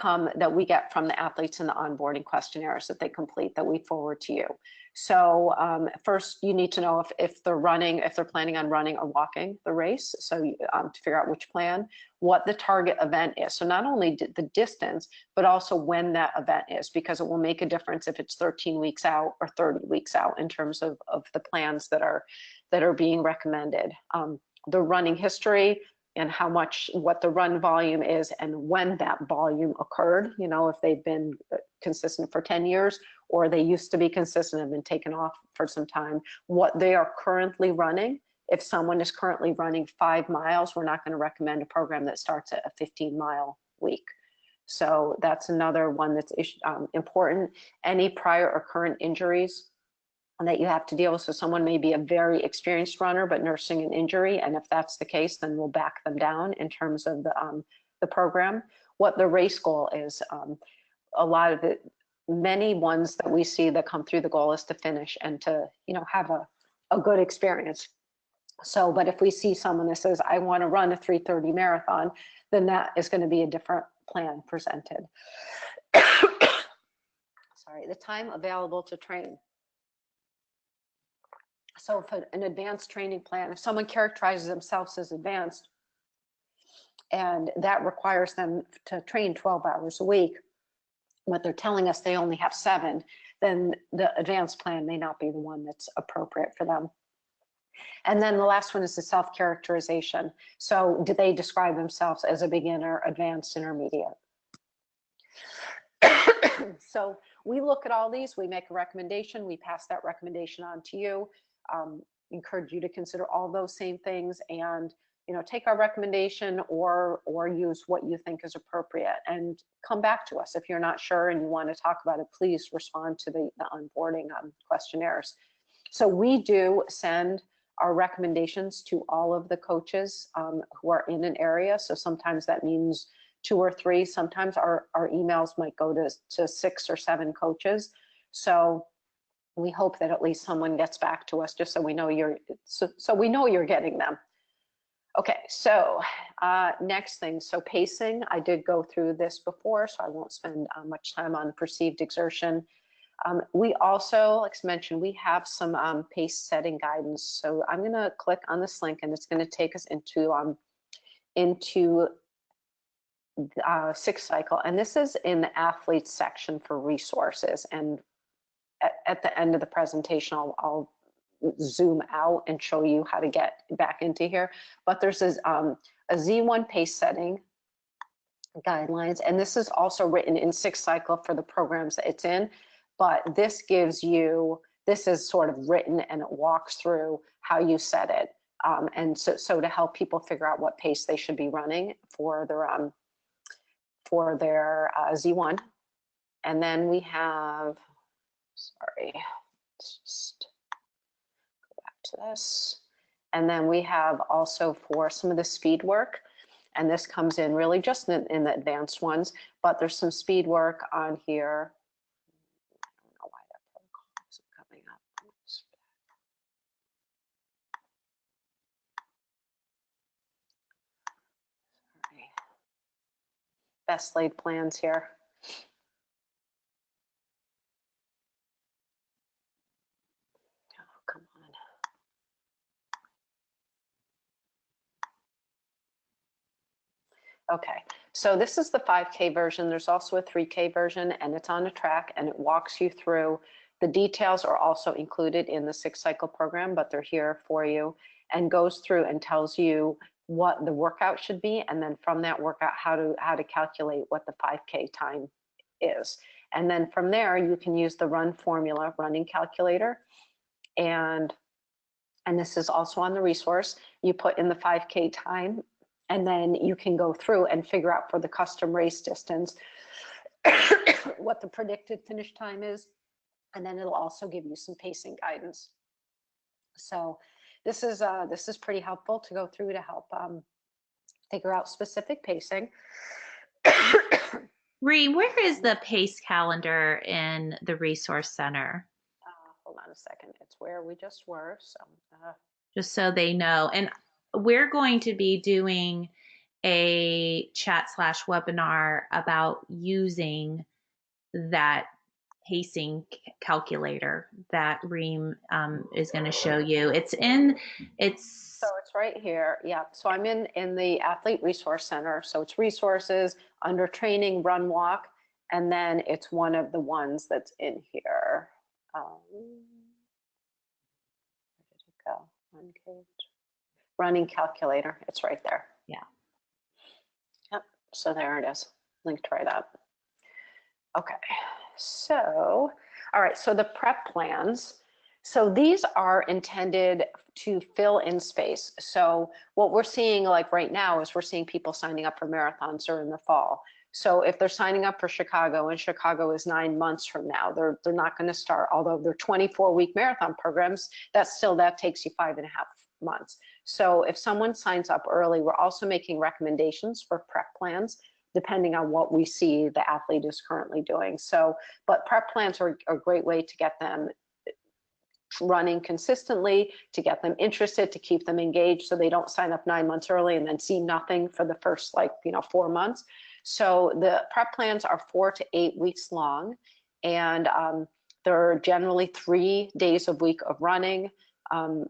we get from the athletes in the onboarding questionnaires that they complete, that we forward to you. So first, you need to know if they're planning on running or walking the race. So to figure out which plan, what the target event is. So not only the distance, but also when that event is, because it will make a difference if it's 13 weeks out or 30 weeks out in terms of the plans that are being recommended. The running history and what the run volume is and when that volume occurred, if they've been consistent for 10 years or they used to be consistent and been taken off for some time, what they are currently running. If someone is currently running 5 miles, we're not going to recommend a program that starts at a 15-mile week. So that's another one that's important. Any prior or current injuries that you have to deal with. So someone may be a very experienced runner but nursing an injury, and if that's the case, then we'll back them down in terms of the program. What the race goal is, a lot of it, many ones that we see that come through, the goal is to finish and to have a good experience. So, but if we see someone that says, I want to run a 3:30 marathon, then that is going to be a different plan presented. Sorry, the time available to train. So for an advanced training plan, if someone characterizes themselves as advanced and that requires them to train 12 hours a week, but they're telling us they only have 7, then the advanced plan may not be the one that's appropriate for them. And then the last one is the self-characterization. So do they describe themselves as a beginner, advanced, intermediate? So we look at all these, we make a recommendation, we pass that recommendation on to you. Encourage you to consider all those same things and take our recommendation or use what you think is appropriate, and come back to us if you're not sure and you want to talk about it. Please respond to the onboarding questionnaires. So we do send our recommendations to all of the coaches who are in an area. So sometimes that means 2 or 3. Sometimes our emails might go to 6 or 7 coaches. So we hope that at least someone gets back to us, just so we know you're getting them. Okay, so next thing, so pacing. I did go through this before, so I won't spend much time on perceived exertion. We also, like I mentioned, we have some pace setting guidance. So I'm going to click on this link, and it's going to take us into 6th cycle, and this is in the athletes section for resources. And at the end of the presentation, I'll zoom out and show you how to get back into here. But there's a Z1 pace setting guidelines, and this is also written in 6th cycle for the programs that it's in. But this is sort of written, and it walks through how you set it. And so to help people figure out what pace they should be running for their Z1. And then we have, sorry, let's just go back to this. And then we have also for some of the speed work, and this comes in really just in the advanced ones, but there's some speed work on here. I don't know why that protocol isn't coming up. best laid plans here. Oh, come on. Okay, so this is the 5K version. There's also a 3K version, and it's on a track, and it walks you through. The details are also included in the 6-cycle program, but they're here for you, and goes through and tells you what the workout should be, and then from that workout, how to calculate what the 5K time is. And then from there, you can use the run formula running calculator, and this is also on the resource. You put in the 5K time, and then you can go through and figure out for the custom race distance what the predicted finish time is, and then it'll also give you some pacing guidance. So this is pretty helpful to go through to help figure out specific pacing. Reem, where is the pace calendar in the resource center? Hold on a second. It's where we just were. So just so they know. And we're going to be doing a chat/webinar about using that pacing calculator that Reem is going to show you. So it's right here. Yeah. So I'm in the Athlete Resource Center. So it's resources under training, run, walk, and then it's one of the ones that's in here. Where did it go? Running calculator. It's right there. Yeah. Yep. So there it is, linked right up. Okay. So, all right. So the prep plans. So these are intended to fill in space. So what we're seeing like right now is we're seeing people signing up for marathons during the fall. So if they're signing up for Chicago, and Chicago is 9 months from now, they're not going to start, although they're 24-week marathon programs, that takes you 5.5 months. So if someone signs up early, we're also making recommendations for prep plans depending on what we see the athlete is currently doing. So, but prep plans are a great way to get them running consistently, to get them interested, to keep them engaged so they don't sign up 9 months early and then see nothing for the first 4 months. So the prep plans are 4 to 8 weeks long, and there are generally 3 days a week of running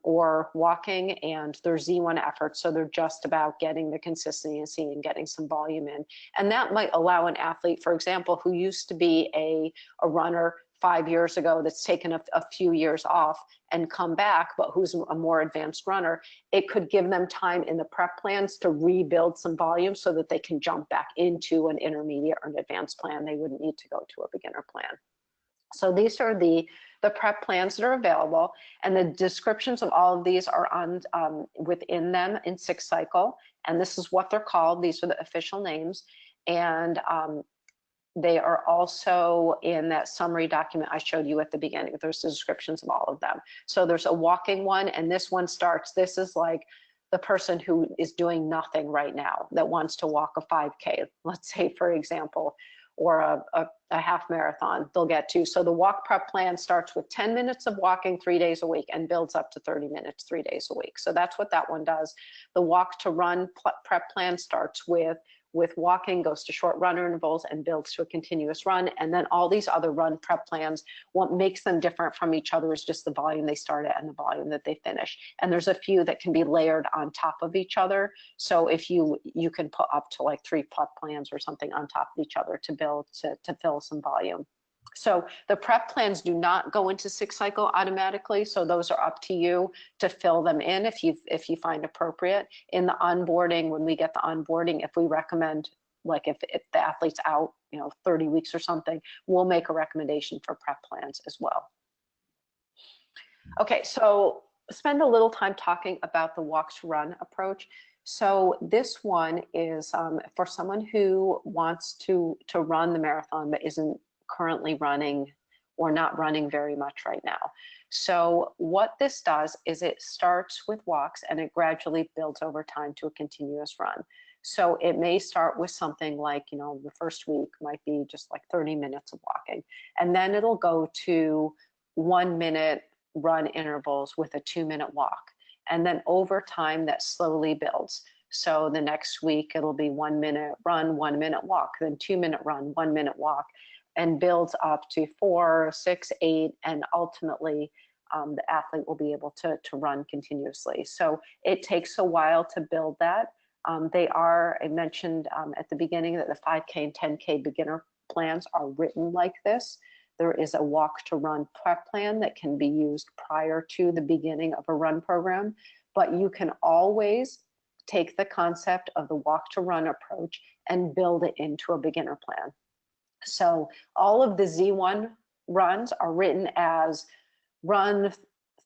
or walking, and they're Z1 efforts. So they're just about getting the consistency and getting some volume in. And that might allow an athlete, for example, who used to be a runner 5 years ago that's taken a few years off and come back, but who's a more advanced runner, it could give them time in the prep plans to rebuild some volume so that they can jump back into an intermediate or an advanced plan. They wouldn't need to go to a beginner plan. So these are the prep plans that are available, and the descriptions of all of these are on within them in 6-cycle, and this is what they're called. These are the official names, and they are also in that summary document I showed you at the beginning. There's the descriptions of all of them. So there's a walking one, and this one starts, this is like the person who is doing nothing right now that wants to walk a 5K, let's say, for example, or a half marathon they'll get to. So the walk prep plan starts with 10 minutes of walking 3 days a week and builds up to 30 minutes 3 days a week. So that's what that one does. The walk to run prep plan starts with walking, goes to short run intervals and builds to a continuous run. And then all these other run prep plans, what makes them different from each other is just the volume they start at and the volume that they finish. And there's a few that can be layered on top of each other. So if you can put up to like 3 prep plans or something on top of each other to build, to fill some volume. So the prep plans do not go into 6-cycle automatically. So those are up to you to fill them in if you find appropriate. In the onboarding, when we get the onboarding, if we recommend, like if the athlete's out, 30 weeks or something, we'll make a recommendation for prep plans as well. Okay, so spend a little time talking about the walk to run approach. So this one is for someone who wants to run the marathon but isn't currently running or not running very much right now. So what this does is it starts with walks and it gradually builds over time to a continuous run. So it may start with something like, the first week might be just like 30 minutes of walking, and then it'll go to 1 minute run intervals with a 2-minute walk. And then over time that slowly builds. So the next week it'll be 1 minute run, 1 minute walk, then 2 minute run, 1 minute walk, and builds up to 4, 6, 8, and ultimately the athlete will be able to run continuously. So it takes a while to build that. I mentioned at the beginning that the 5K and 10K beginner plans are written like this. There is a walk to run prep plan that can be used prior to the beginning of a run program, but you can always take the concept of the walk to run approach and build it into a beginner plan. So all of the Z1 runs are written as run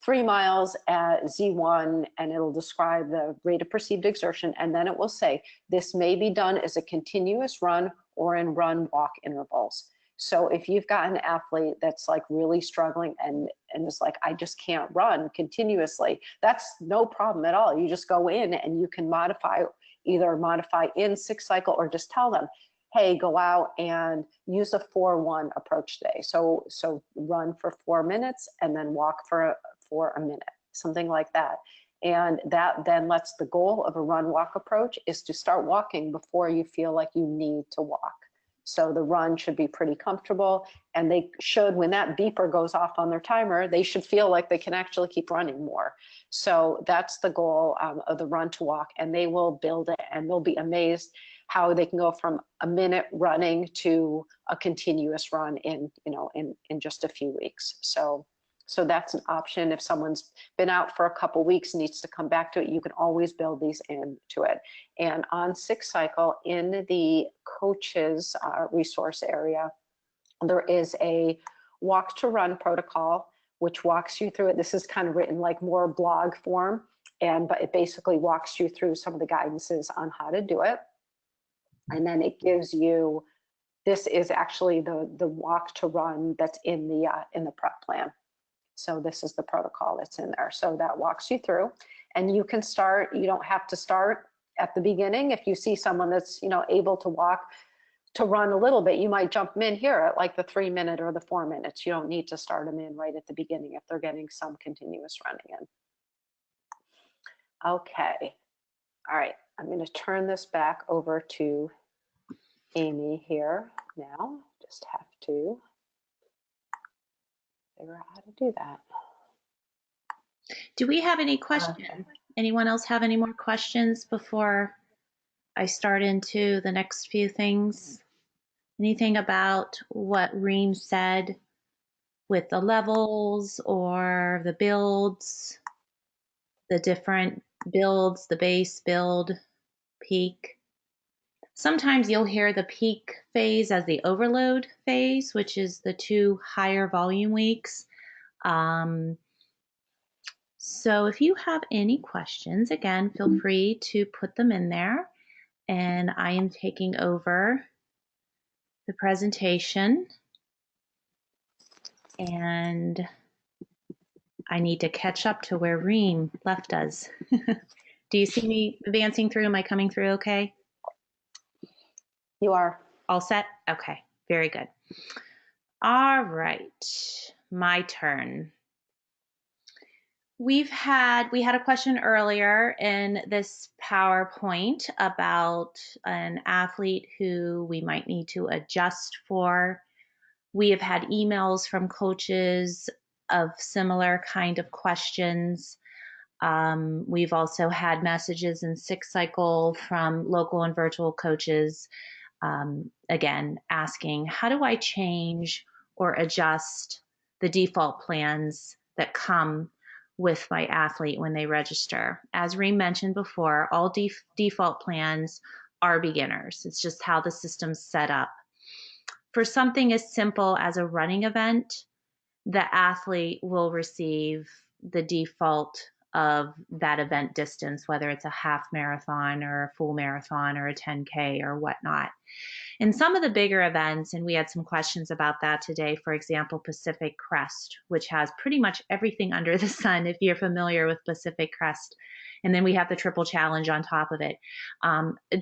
3 miles at Z1, and it'll describe the rate of perceived exertion, and then it will say this may be done as a continuous run or in run walk intervals. So if you've got an athlete that's like really struggling and is like, I just can't run continuously, that's no problem at all. You just go in and you can either modify in 6 cycle or just tell them, hey, go out and use a 4-1 approach today. So run for 4 minutes and then walk for a minute, something like that. And that then lets the goal of a run walk approach is to start walking before you feel like you need to walk. So the run should be pretty comfortable, and they should, when that beeper goes off on their timer, they should feel like they can actually keep running more. So that's the goal of the run to walk, and they will build it, and they'll be amazed how they can go from a minute running to a continuous run in just a few weeks. So that's an option. If someone's been out for a couple weeks and needs to come back to it, you can always build these into it. And on 6 cycle in the coaches resource area, there is a walk to run protocol, which walks you through it. This is kind of written like more blog form, but it basically walks you through some of the guidances on how to do it. And then it gives you, this is actually the walk to run that's in the prep plan. So this is the protocol that's in there. So that walks you through, and you can start, you don't have to start at the beginning. If you see someone that's, able to run a little bit, you might jump them in here at like the 3 minute or the 4 minutes. You don't need to start them in right at the beginning if they're getting some continuous running in. Okay. All right. I'm going to turn this back over to Amy here now. Just have to figure out how to do that. Do we have any questions? Anyone else have any more questions before I start into the next few things? Anything about what Reem said with the levels or the builds, the different builds, the base build, peak? Sometimes you'll hear the peak phase as the overload phase, which is the 2 higher volume weeks. So if you have any questions, again, feel free to put them in there. And I am taking over the presentation. And I need to catch up to where Reem left us. Do you see me advancing through? Am I coming through okay? You are. All set? Okay, very good. All right, my turn. We had a question earlier in this PowerPoint about an athlete who we might need to adjust for. We have had emails from coaches of similar kind of questions. We've also had messages in 6 cycle from local and virtual coaches, again, asking, how do I change or adjust the default plans that come with my athlete when they register? As Reem mentioned before, all default plans are beginners. It's just how the system's set up. For something as simple as a running event, the athlete will receive the default of that event distance, whether it's a half marathon or a full marathon or a 10K or whatnot. In some of the bigger events, and we had some questions about that today, for example, Pacific Crest, which has pretty much everything under the sun, if you're familiar with Pacific Crest. And then we have the Triple Challenge on top of it.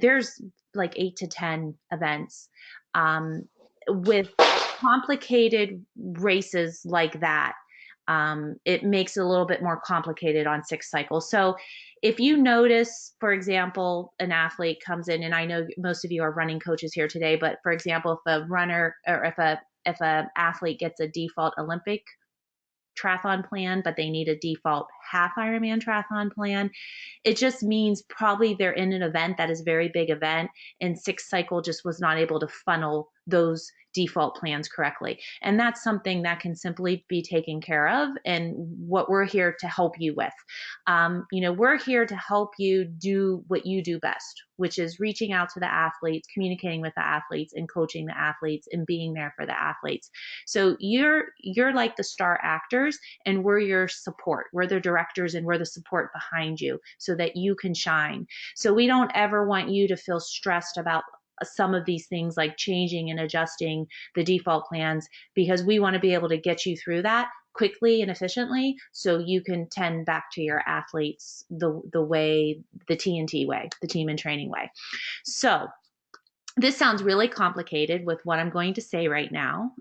There's like 8 to 10 events. With complicated races like that, it makes it a little bit more complicated on 6 cycles. So if you notice, for example, an athlete comes in, and I know most of you are running coaches here today, but for example, if a runner or if a athlete gets a default Olympic triathlon plan, but they need a default half Ironman triathlon plan, it just means probably they're in an event that is a very big event, and Six Cycle just was not able to funnel those default plans correctly. And that's something that can simply be taken care of, and what we're here to help you with. We're here to help you do what you do best, which is reaching out to the athletes, communicating with the athletes, and coaching the athletes, and being there for the athletes. So you're like the star actors, and we're your support. We're the directors, and we're the support behind you so that you can shine. So we don't ever want you to feel stressed about some of these things like changing and adjusting the default plans, because we want to be able to get you through that quickly and efficiently so you can tend back to your athletes the way, the TNT way, the team and training way. So this sounds really complicated with what I'm going to say right now,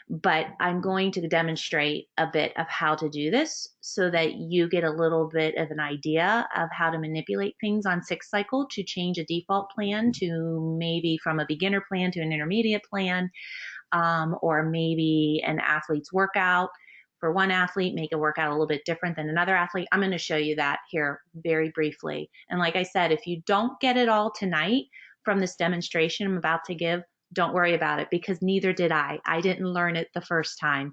but I'm going to demonstrate a bit of how to do this so that you get a little bit of an idea of how to manipulate things on Six Cycle to change a default plan to maybe from a beginner plan to an intermediate plan, or maybe an athlete's workout. For one athlete, make a workout a little bit different than another athlete. I'm going to show you that here very briefly. And like I said, if you don't get it all tonight from this demonstration I'm about to give, don't worry about it, because neither did I. I didn't learn it the first time.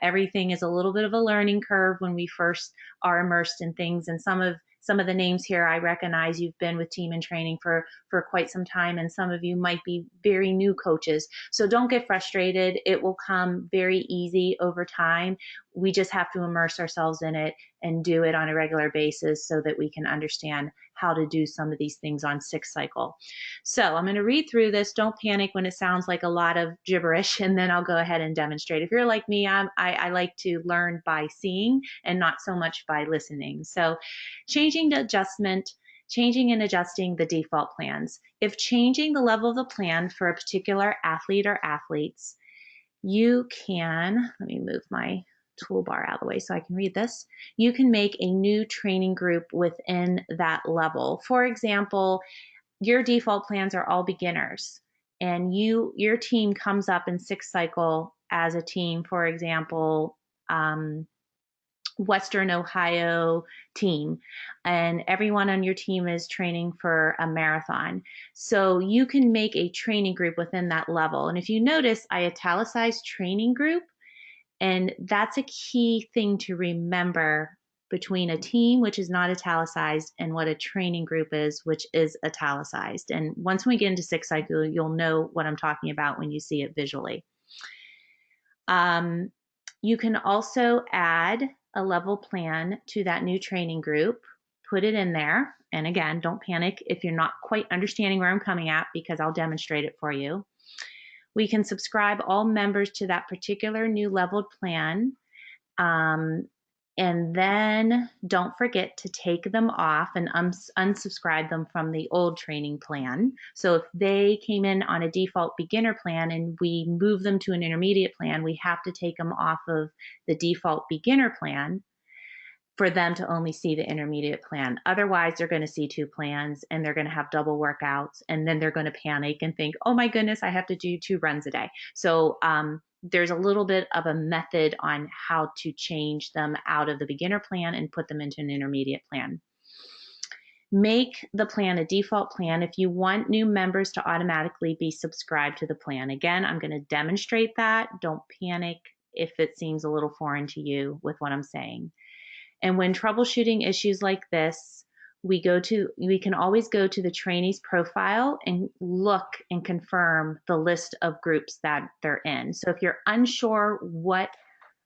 Everything is a little bit of a learning curve when we first are immersed in things, and some of the names here I recognize you've been with team and training for quite some time, and some of you might be very new coaches. So don't get frustrated. It will come very easy over time. We just have to immerse ourselves in it and do it on a regular basis so that we can understand how to do some of these things on Six Cycle. So I'm going to read through this. Don't panic when it sounds like a lot of gibberish, and then I'll go ahead and demonstrate. If you're like me, I like to learn by seeing and not so much by listening. So changing and adjusting the default plans. If changing the level of the plan for a particular athlete or athletes, you can, let me move my toolbar out of the way so I can read this. You can make a new training group within that level. For example, your default plans are all beginners, and your team comes up in Six Cycle as a team, for example, Western Ohio team, and everyone on your team is training for a marathon. So you can make a training group within that level. And if you notice, I italicized training group, and that's a key thing to remember between a team, which is not italicized, and what a training group is, which is italicized. And once we get into Six Cycle, you'll know what I'm talking about when you see it visually. You can also add a level plan to that new training group, put it in there. And again, don't panic if you're not quite understanding where I'm coming at, because I'll demonstrate it for you. We can subscribe all members to that particular new leveled plan. And then don't forget to take them off and unsubscribe them from the old training plan. So if they came in on a default beginner plan and we move them to an intermediate plan, we have to take them off of the default beginner plan for them to only see the intermediate plan. Otherwise, they're going to see two plans, and they're going to have double workouts, and then they're going to panic and think, oh my goodness, I have to do 2 runs a day. So there's a little bit of a method on how to change them out of the beginner plan and put them into an intermediate plan. Make the plan a default plan if you want new members to automatically be subscribed to the plan. Again, I'm going to demonstrate that. Don't panic if it seems a little foreign to you with what I'm saying. And when troubleshooting issues like this, we can always go to the trainee's profile and look and confirm the list of groups that they're in. So if you're unsure what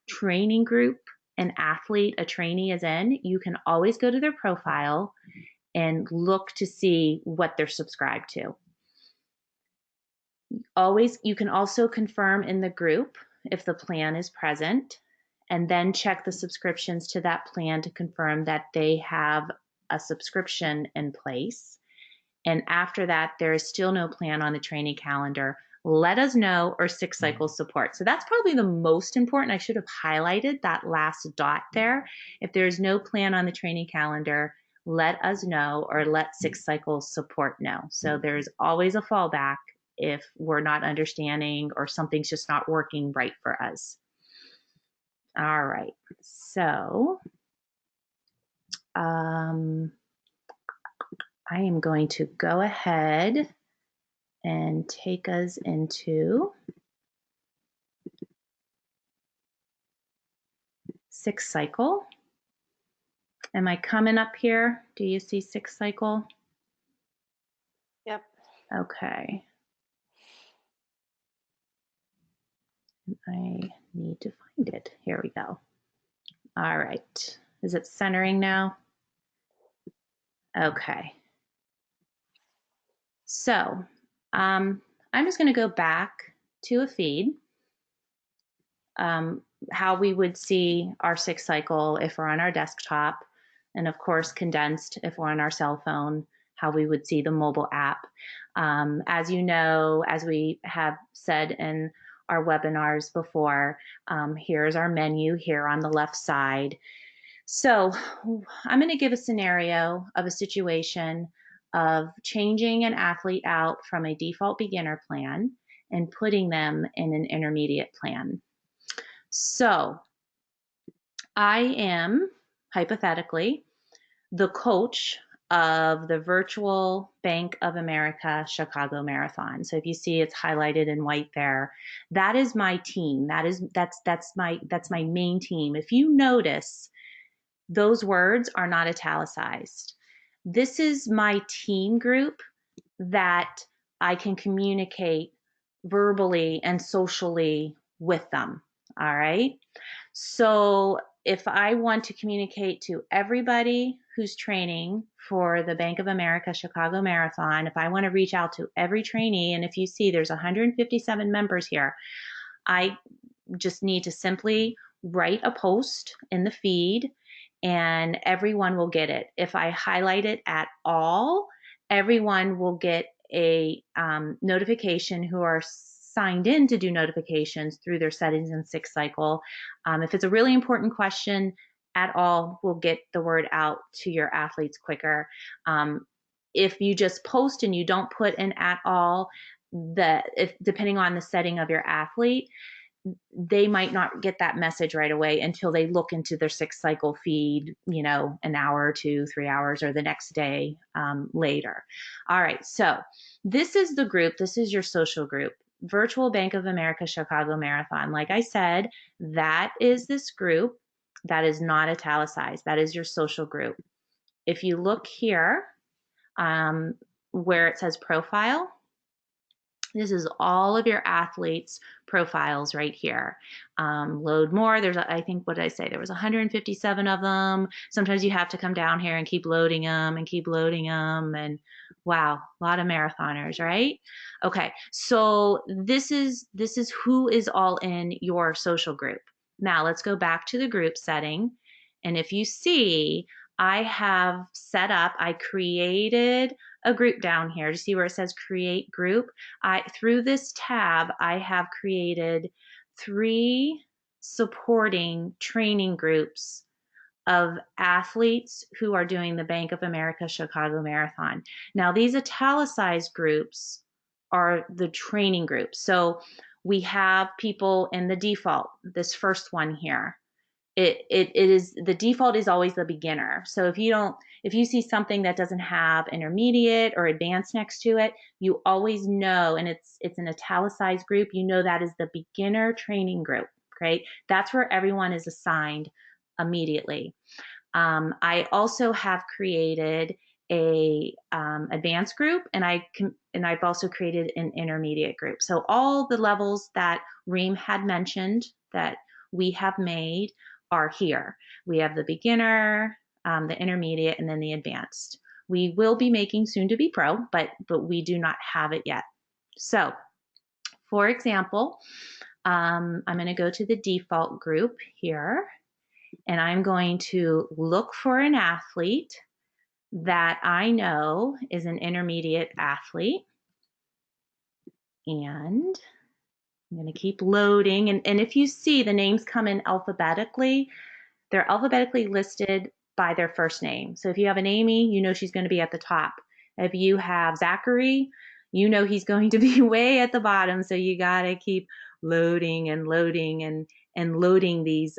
training group an athlete, a trainee is in, you can always go to their profile and look to see what they're subscribed to. You can also confirm in the group if the plan is present, and then check the subscriptions to that plan to confirm that they have a subscription in place. And after that, there is still no plan on the training calendar let us know, or 6 cycle support. So that's probably the most important. I should have highlighted that last dot there. If there's no plan on the training calendar, let us know, or let 6 cycle support know. So there's always a fallback if we're not understanding or something's just not working right for us. All right, so I am going to go ahead and take us into 6 cycle. Am I coming up here? Do you see 6 cycle? Yep. Okay. I need to find it. Here we go. All right. Is it centering now? Okay. So I'm just going to go back to a feed. How we would see our 6 cycle if we're on our desktop, and of course condensed if we're on our cell phone, how we would see the mobile app. As you know, as we have said in our webinars before, here's our menu here on the left side. So I'm going to give a scenario of a situation of changing an athlete out from a default beginner plan and putting them in an intermediate plan. So I am, hypothetically, the coach of the virtual Bank of America Chicago Marathon. So if you see it's highlighted in white there, that is my team. That's my main team. If you notice, those words are not italicized. This is my team group that I can communicate verbally and socially with them. All right. So if I want to communicate to everybody who's training for the Bank of America Chicago Marathon, if I want to reach out to every trainee, and if you see there's 157 members here, I just need to simply write a post in the feed and everyone will get it. If I highlight it at all, everyone will get a notification who are signed in to do notifications through their settings in 6 cycle. If it's a really important question at all, we'll get the word out to your athletes quicker. If you just post and you don't put an at all, depending on the setting of your athlete, they might not get that message right away until they look into their 6 cycle feed, an hour or 2, 3 hours, or the next day later. All right, so this is the group. This is your social group. Virtual Bank of America Chicago Marathon. Like I said, that is this group that is not italicized. That is your social group. If you look here where it says profile, this is all of your athletes' profiles right here. Load more. I think, what did I say? There was 157 of them. Sometimes you have to come down here and keep loading them and keep loading them. And wow, a lot of marathoners, right? Okay, so this is who is all in your social group. Now let's go back to the group setting. And if you see, I have set up, I created a group down here. Do you see where it says create group? Through this tab, I have created 3 supporting training groups of athletes who are doing the Bank of America Chicago Marathon. Now, these italicized groups are the training groups. So we have people in the default, this first one here. It is, the default is always the beginner. So if you see something that doesn't have intermediate or advanced next to it, you always know, and it's an italicized group, you know that is the beginner training group, right? That's where everyone is assigned immediately. I also have created a advanced group, and I've also created an intermediate group. So all the levels that Reem had mentioned that we have made are here. We have the beginner, the intermediate, and then the advanced. We will be making soon to be pro, but we do not have it yet. So, for example, I'm going to go to the default group here, and I'm going to look for an athlete that I know is an intermediate athlete. And I'm going to keep loading. And if you see the names come in alphabetically, they're alphabetically listed by their first name. So if you have an Amy, you know she's going to be at the top. If you have Zachary, you know he's going to be way at the bottom. So you got to keep loading and loading and loading these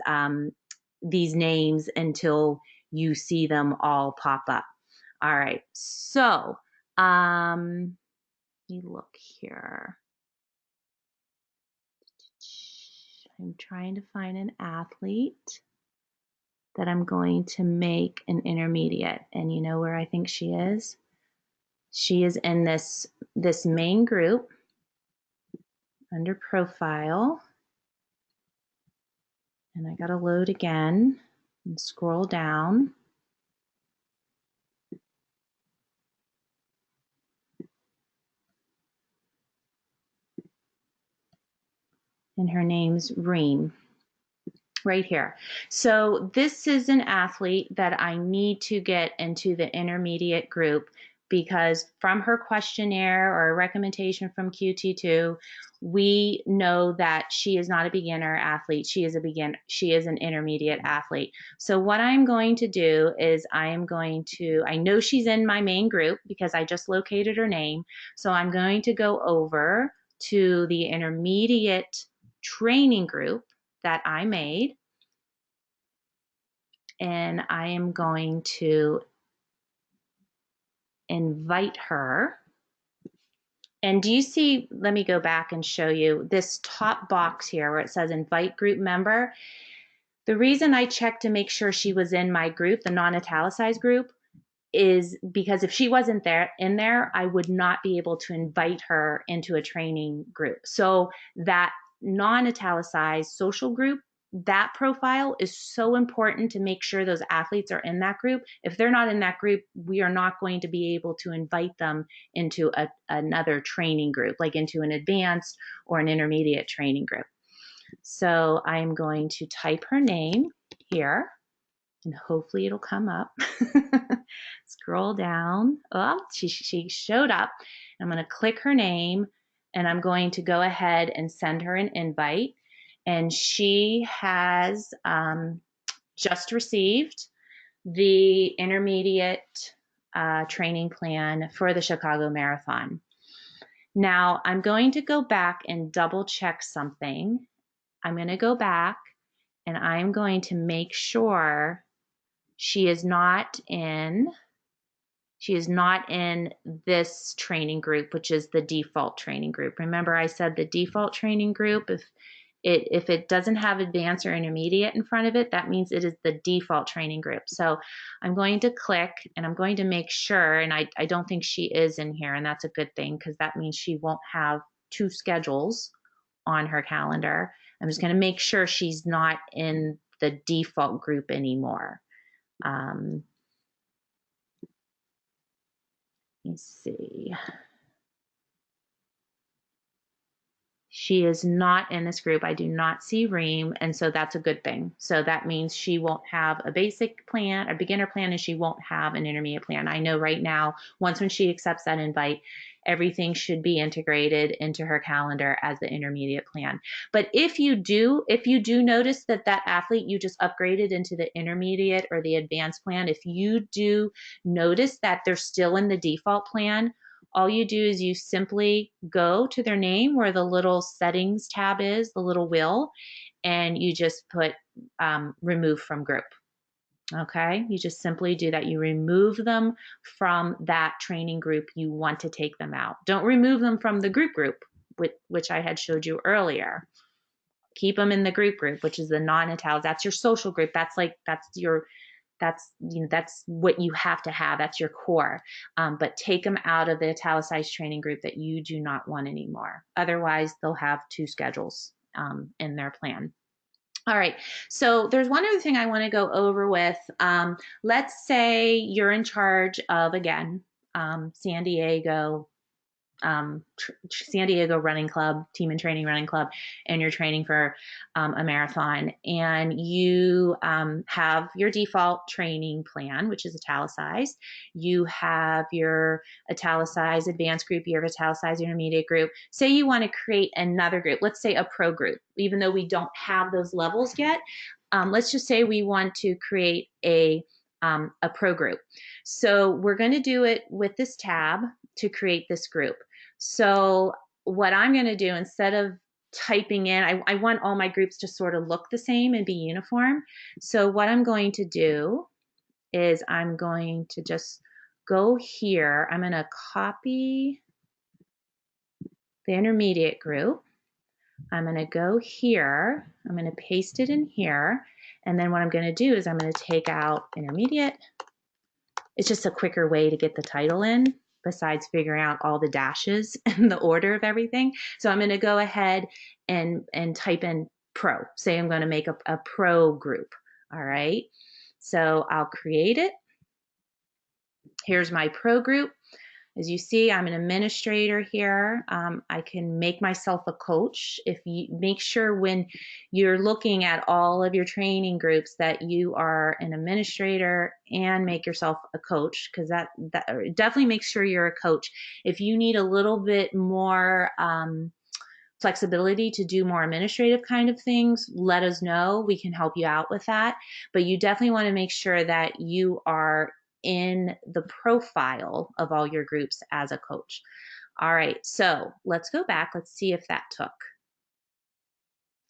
names until you see them all pop up. All right. So let me look here. I'm trying to find an athlete that I'm going to make an intermediate. And you know where I think she is? She is in this main group under profile. And I got to load again and scroll down. And her name's Reem. Right here. So this is an athlete that I need to get into the intermediate group because from her questionnaire or a recommendation from QT2, we know that she is not a beginner athlete. She is an intermediate athlete. So what I'm going to do is I know she's in my main group because I just located her name. So I'm going to go over to the intermediate training group that I made, and I am going to invite her. And do you see, let me go back and show you this top box here where it says invite group member. The reason I checked to make sure she was in my group, the non-italicized group, is because if she wasn't in there, I would not be able to invite her into a training group. So that non-italicized social group, that profile is so important to make sure those athletes are in that group. If they're not in that group, we are not going to be able to invite them into another training group, like into an advanced or an intermediate training group. So I'm going to type her name here and hopefully it'll come up. Scroll down. Oh, she showed up. I'm going to click her name and I'm going to go ahead and send her an invite. And she has just received the intermediate training plan for the Chicago Marathon. Now I'm going to go back and double check something. I'm going to go back and I'm going to make sure she is not in this training group, which is the default training group. Remember I said the default training group, if it doesn't have advanced or intermediate in front of it, that means it is the default training group. So I'm going to click and I'm going to make sure, and I don't think she is in here, and that's a good thing because that means she won't have two schedules on her calendar. I'm just going to make sure she's not in the default group anymore. Let me see. She is not in this group. I do not see Reem, and so that's a good thing. So that means she won't have a basic plan, a beginner plan, and she won't have an intermediate plan. I know right now, once when she accepts that invite, everything should be integrated into her calendar as the intermediate plan. But if you do notice that athlete you just upgraded into the intermediate or the advanced plan, if you do notice that they're still in the default plan, all you do is you simply go to their name where the little settings tab is, the little wheel, and you just put remove from group. Okay, you just simply do that. You remove them from that training group. You want to take them out. Don't remove them from the group, which I had showed you earlier. Keep them in the group, which is the non-italics. That's your social group. That's what you have to have. That's your core. But take them out of the italicized training group that you do not want anymore. Otherwise, they'll have two schedules in their plan. All right, so there's one other thing I want to go over with. Let's say you're in charge of, again, San Diego San Diego Running Club, Team and Training Running Club, and you're training for a marathon, and you have your default training plan, which is italicized. You have your italicized advanced group, you have italicized intermediate group. Say you want to create another group, let's say a pro group, even though we don't have those levels yet. Let's just say we want to create a pro group. So we're going to do it with this tab to create this group. So what I'm going to do, instead of typing in, I want all my groups to sort of look the same and be uniform. So what I'm going to do is I'm going to just go here. I'm going to copy the intermediate group. I'm going to go here. I'm going to paste it in here. And then what I'm going to do is I'm going to take out intermediate. It's just a quicker way to get the title in, besides figuring out all the dashes and the order of everything. So I'm going to go ahead and type in pro. Say I'm going to make a pro group. All right. So I'll create it. Here's my pro group. As you see, I'm an administrator here. I can make myself a coach. If you make sure when you're looking at all of your training groups that you are an administrator and make yourself a coach, because that definitely makes sure you're a coach. If you need a little bit more flexibility to do more administrative kind of things, let us know. We can help you out with that. But you definitely want to make sure that you are in the profile of all your groups as a coach. All right, so let's go back. Let's see if that took.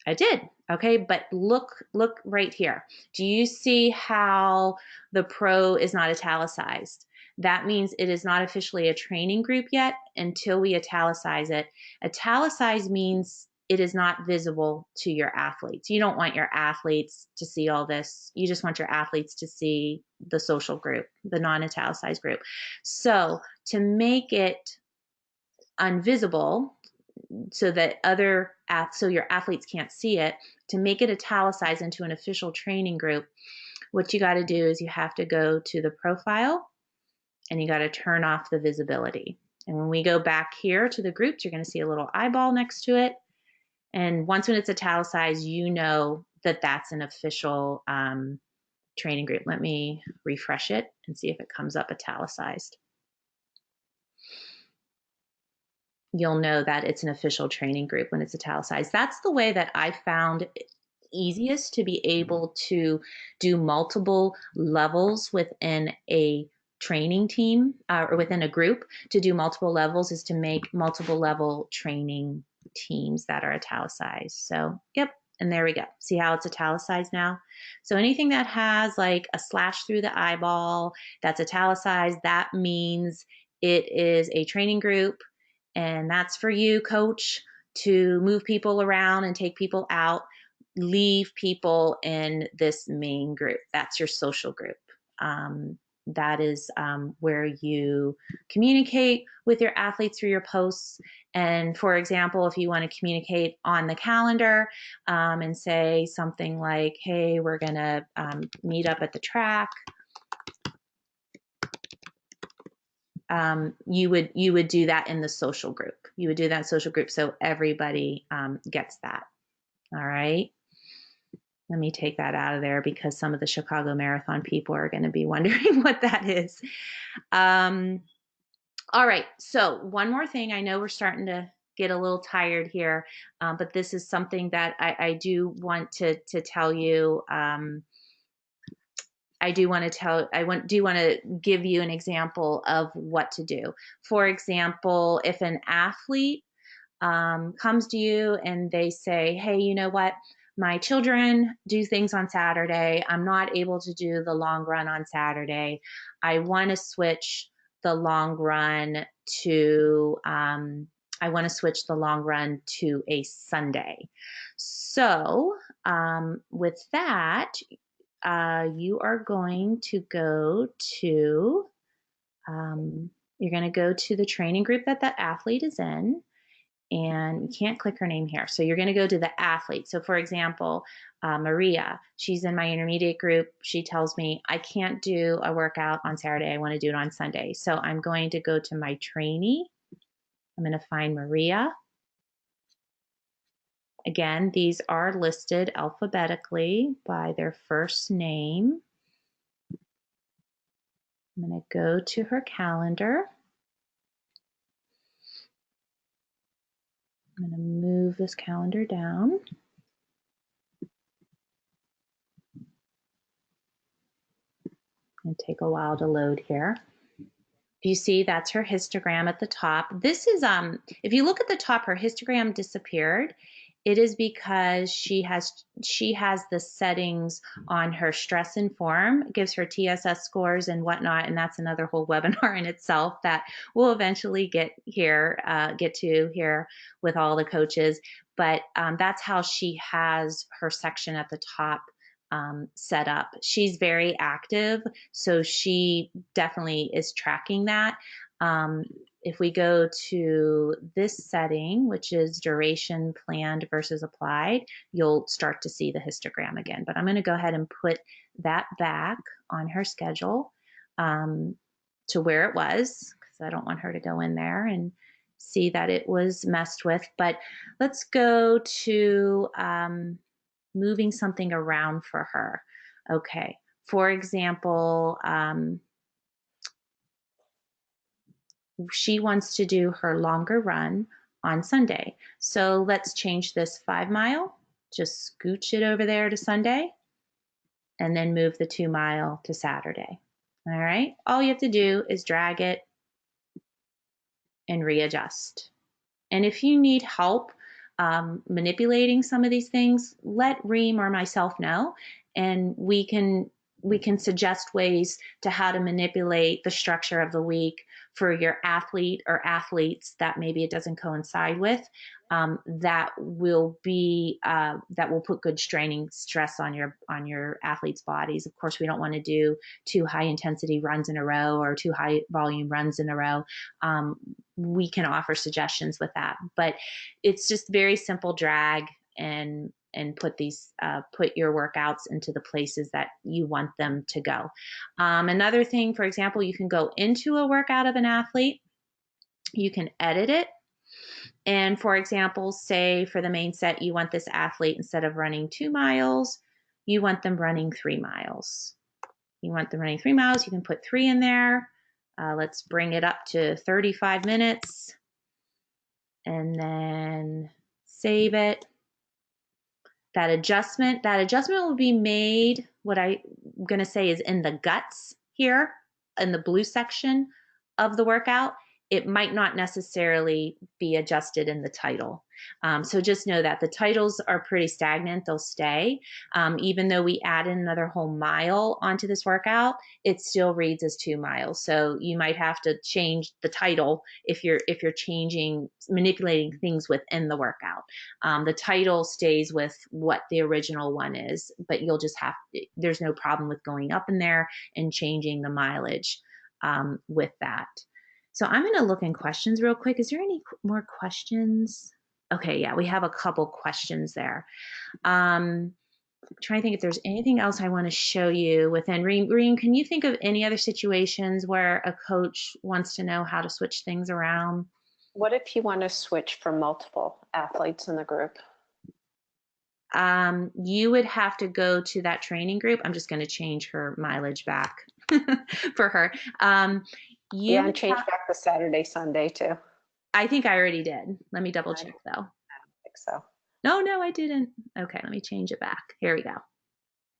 I did. Okay, but look right here. Do you see how the pro is not italicized? That means it is not officially a training group yet until we italicize it. Italicized means it is not visible to your athletes. You don't want your athletes to see all this. You just want your athletes to see the social group, the non-italicized group. So to make it unvisible, so that so your athletes can't see it, to make it italicized into an official training group, what you got to do is you have to go to the profile and you got to turn off the visibility. And when we go back here to the groups, you're going to see a little eyeball next to it. And once when it's italicized, you know that that's an official training group. Let me refresh it and see if it comes up italicized. You'll know that it's an official training group when it's italicized. That's the way that I found easiest to be able to do multiple levels within a training team or within a group. To do multiple levels is to make multiple level training teams that are italicized. So, yep. And there we go. See how it's italicized now? So anything that has like a slash through the eyeball that's italicized, that means it is a training group. And that's for you, coach, to move people around and take people out, leave people in this main group. That's your social group. That is where you communicate with your athletes through your posts. And for example, if you want to communicate on the calendar and say something like, hey, we're going to meet up at the track. You would do that in the social group. You would do that in social group so everybody gets that. All right. Let me take that out of there because some of the Chicago Marathon people are going to be wondering what that is. All right. So one more thing. I know we're starting to get a little tired here, but this is something that I do want to tell you. I do want to give you an example of what to do. For example, if an athlete comes to you and they say, hey, you know what? My children do things on Saturday. I'm not able to do the long run on Saturday. I want to switch the long run to a Sunday. So with that, you are going to go to the training group that athlete is in, and you can't click her name here. So you're going to go to the athlete. So for example, Maria, she's in my intermediate group. She tells me I can't do a workout on Saturday. I want to do it on Sunday. So I'm going to go to my trainee. I'm going to find Maria. Again, these are listed alphabetically by their first name. I'm going to go to her calendar. I'm going to move this calendar down. It'll take a while to load here. You see, that's her histogram at the top. This is, if you look at the top, her histogram disappeared. It is because she has the settings on her stress inform. It gives her TSS scores and whatnot, and that's another whole webinar in itself that we'll eventually get to here with all the coaches. But that's how she has her section at the top set up. She's very active, so she definitely is tracking that. If we go to this setting, which is duration planned versus applied, you'll start to see the histogram again. But I'm going to go ahead and put that back on her schedule to where it was, because I don't want her to go in there and see that it was messed with. But let's go to moving something around for her. Okay, for example, she wants to do her longer run on Sunday. So let's change this 5 mile, just scooch it over there to Sunday, and then move the 2 mile to Saturday. All right, all you have to do is drag it and readjust. And if you need help manipulating some of these things, let Reem or myself know, and we can suggest ways to how to manipulate the structure of the week for your athlete or athletes that maybe it doesn't coincide with. That will put good straining stress on your athletes' bodies. Of course, we don't want to do 2 high intensity runs in a row or 2 high volume runs in a row. We can offer suggestions with that, but it's just very simple drag and put your workouts into the places that you want them to go. Another thing, for example, you can go into a workout of an athlete, you can edit it. And for example, say for the main set, you want this athlete, instead of running 2 miles, you want them running 3 miles. You want them running 3 miles, you can put 3 in there. Let's bring it up to 35 minutes and then save it. That adjustment will be made, what I'm going to say is in the guts here, in the blue section of the workout. It might not necessarily be adjusted in the title. So just know that the titles are pretty stagnant. They'll stay. Even though we add in another whole mile onto this workout, it still reads as 2 miles. So you might have to change the title if you're manipulating things within the workout. The title stays with what the original one is, but there's no problem with going up in there and changing the mileage with that. So I'm going to look in questions real quick. Is there any more questions? Okay, yeah, we have a couple questions there. I'm trying to think if there's anything else I want to show you within Reem, can you think of any other situations where a coach wants to know how to switch things around? What if you want to switch for multiple athletes in the group? You would have to go to that training group. I'm just going to change her mileage back for her. And change back the Saturday, Sunday too. I think I already did. Let me double check though. I don't think so. No, I didn't. Okay, let me change it back. Here we go.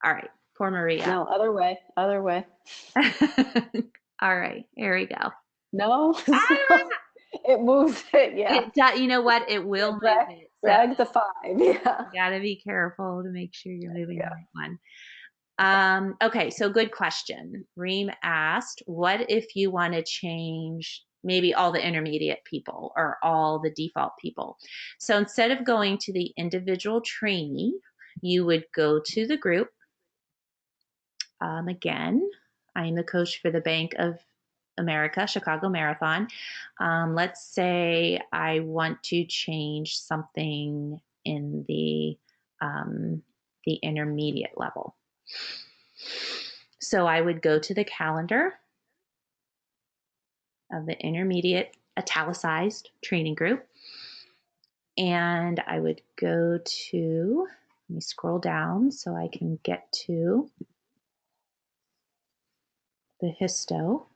All right, poor Maria. No, other way. All right, here we go. No, it moves it. Yeah. You know what? It will move it. Drag the 5. Yeah. You gotta be careful to make sure you're moving the right one. Okay, so good question. Reem asked, what if you want to change maybe all the intermediate people or all the default people? So instead of going to the individual trainee, you would go to the group. Again, I am the coach for the Bank of America Chicago Marathon. Let's say I want to change something in the intermediate level. So I would go to the calendar of the intermediate italicized training group. And I would go to, let me scroll down so I can get to the histo.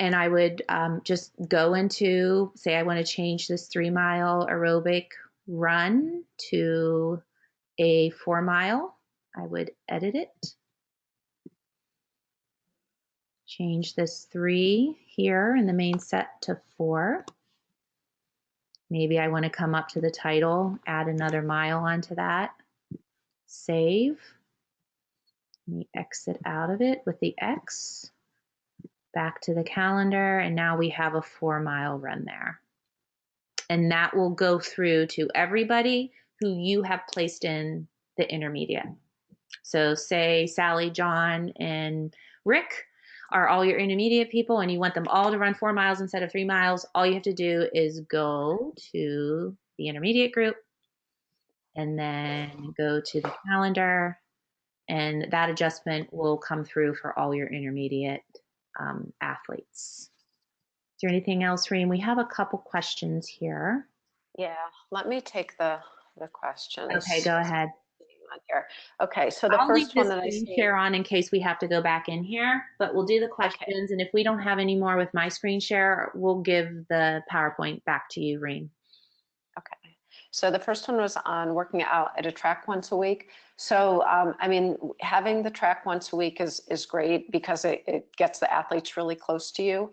And I would just go into, say I want to change this 3-mile aerobic run to a 4-mile. I would edit it. Change this 3 here in the main set to 4. Maybe I want to come up to the title, add another mile onto that. Save. Let me exit out of it with the X. Back to the calendar, and now we have a 4-mile run there. And that will go through to everybody who you have placed in the intermediate. So say Sally, John, and Rick are all your intermediate people, and you want them all to run 4 miles instead of 3 miles. All you have to do is go to the intermediate group and then go to the calendar, and that adjustment will come through for all your intermediate athletes. Is there anything else, Reem? We have a couple questions here. Yeah, let me take the questions. Okay, go ahead. Here. Okay, so the I'll first leave one this that I screen see. share on in case we have to go back in here, but we'll do the questions. Okay. And if we don't have any more with my screen share, we'll give the PowerPoint back to you, Reem. Okay, so the first one was on working out at a track once a week. So, I mean, having the track once a week is great because it gets the athletes really close to you.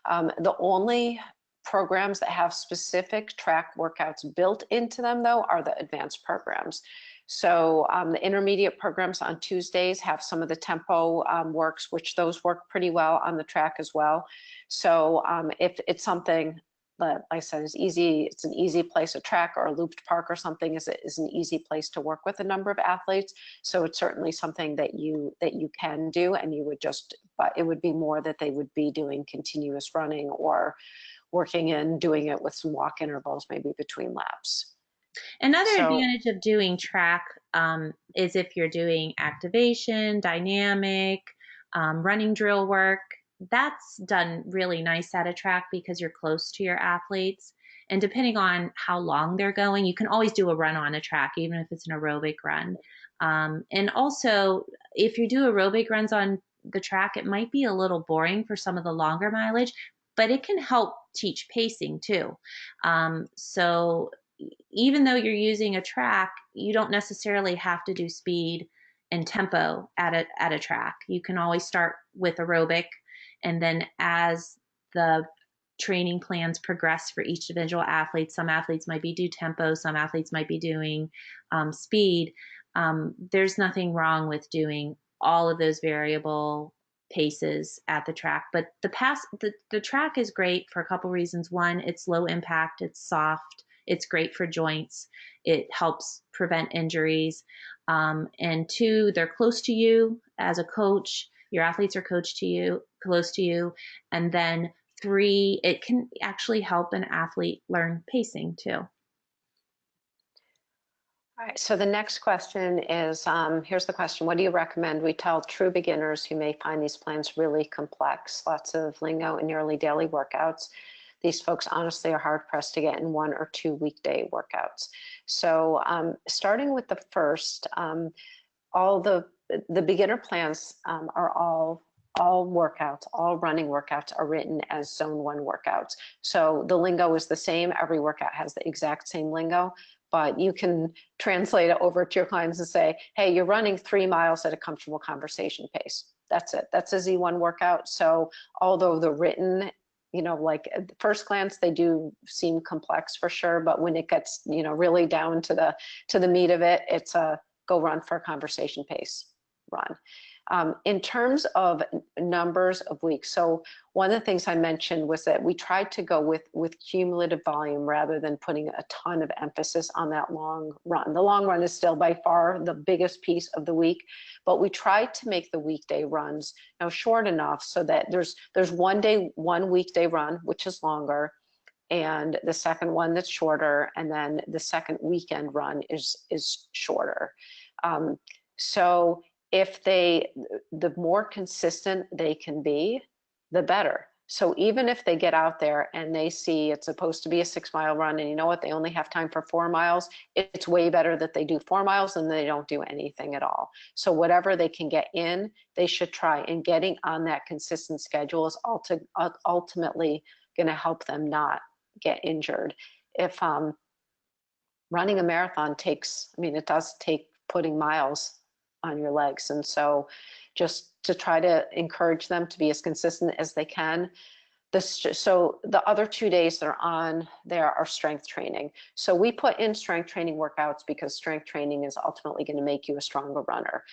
The only programs that have specific track workouts built into them, though, are the advanced programs. So the intermediate programs on Tuesdays have some of the tempo works, which those work pretty well on the track as well. So if it's something that, like I said, is easy, it's an easy place, a track or a looped park or something is an easy place to work with a number of athletes. So it's certainly something that you can do, and you would just, but it would be more that they would be doing continuous running or working in doing it with some walk intervals maybe between laps. Another advantage of doing track is if you're doing activation, dynamic, running drill work, that's done really nice at a track because you're close to your athletes. And depending on how long they're going, you can always do a run on a track, even if it's an aerobic run. And also, if you do aerobic runs on the track, it might be a little boring for some of the longer mileage, but it can help teach pacing too. So even though you're using a track, you don't necessarily have to do speed and tempo at a track. You can always start with aerobic, and then as the training plans progress for each individual athlete, some athletes might be do tempo, some athletes might be doing speed. There's nothing wrong with doing all of those variable paces at the track, but the track is great for a couple reasons. One, it's low impact, it's soft, it's great for joints, it helps prevent injuries, and 2, they're close to you as a coach. Your athletes are close to you, and then 3, it can actually help an athlete learn pacing too. All right, so the next question is, here's the question: what do you recommend we tell true beginners who may find these plans really complex? Lots of lingo in nearly daily workouts. These folks honestly are hard pressed to get in 1 or 2 weekday workouts. So starting with the first, all the beginner plans are all workouts, all running workouts are written as zone 1 workouts. So the lingo is the same. Every workout has the exact same lingo, but you can translate it over to your clients and say, hey, you're running 3 miles at a comfortable conversation pace. That's it. That's a Z1 workout. So although the written, like at first glance, they do seem complex for sure, but when it gets, really down to the meat of it, it's a go run for a conversation pace run. In terms of numbers of weeks, so one of the things I mentioned was that we tried to go with cumulative volume rather than putting a ton of emphasis on that long run. The long run is still by far the biggest piece of the week, but we tried to make the weekday runs short enough so that there's one weekday run, which is longer, and the second one that's shorter, and then the second weekend run is shorter. So if the more consistent they can be, the better. So even if they get out there and they see it's supposed to be a 6 mile run, and you know what, they only have time for 4 miles, it's way better that they do 4 miles than they don't do anything at all. So whatever they can get in, they should try. And getting on that consistent schedule is ultimately going to help them not get injured. If running a marathon takes, I mean, it does take putting miles on your legs. And so just to try to encourage them to be as consistent as they can. So the other 2 days that are on there are strength training. So we put in strength training workouts because strength training is ultimately going to make you a stronger runner.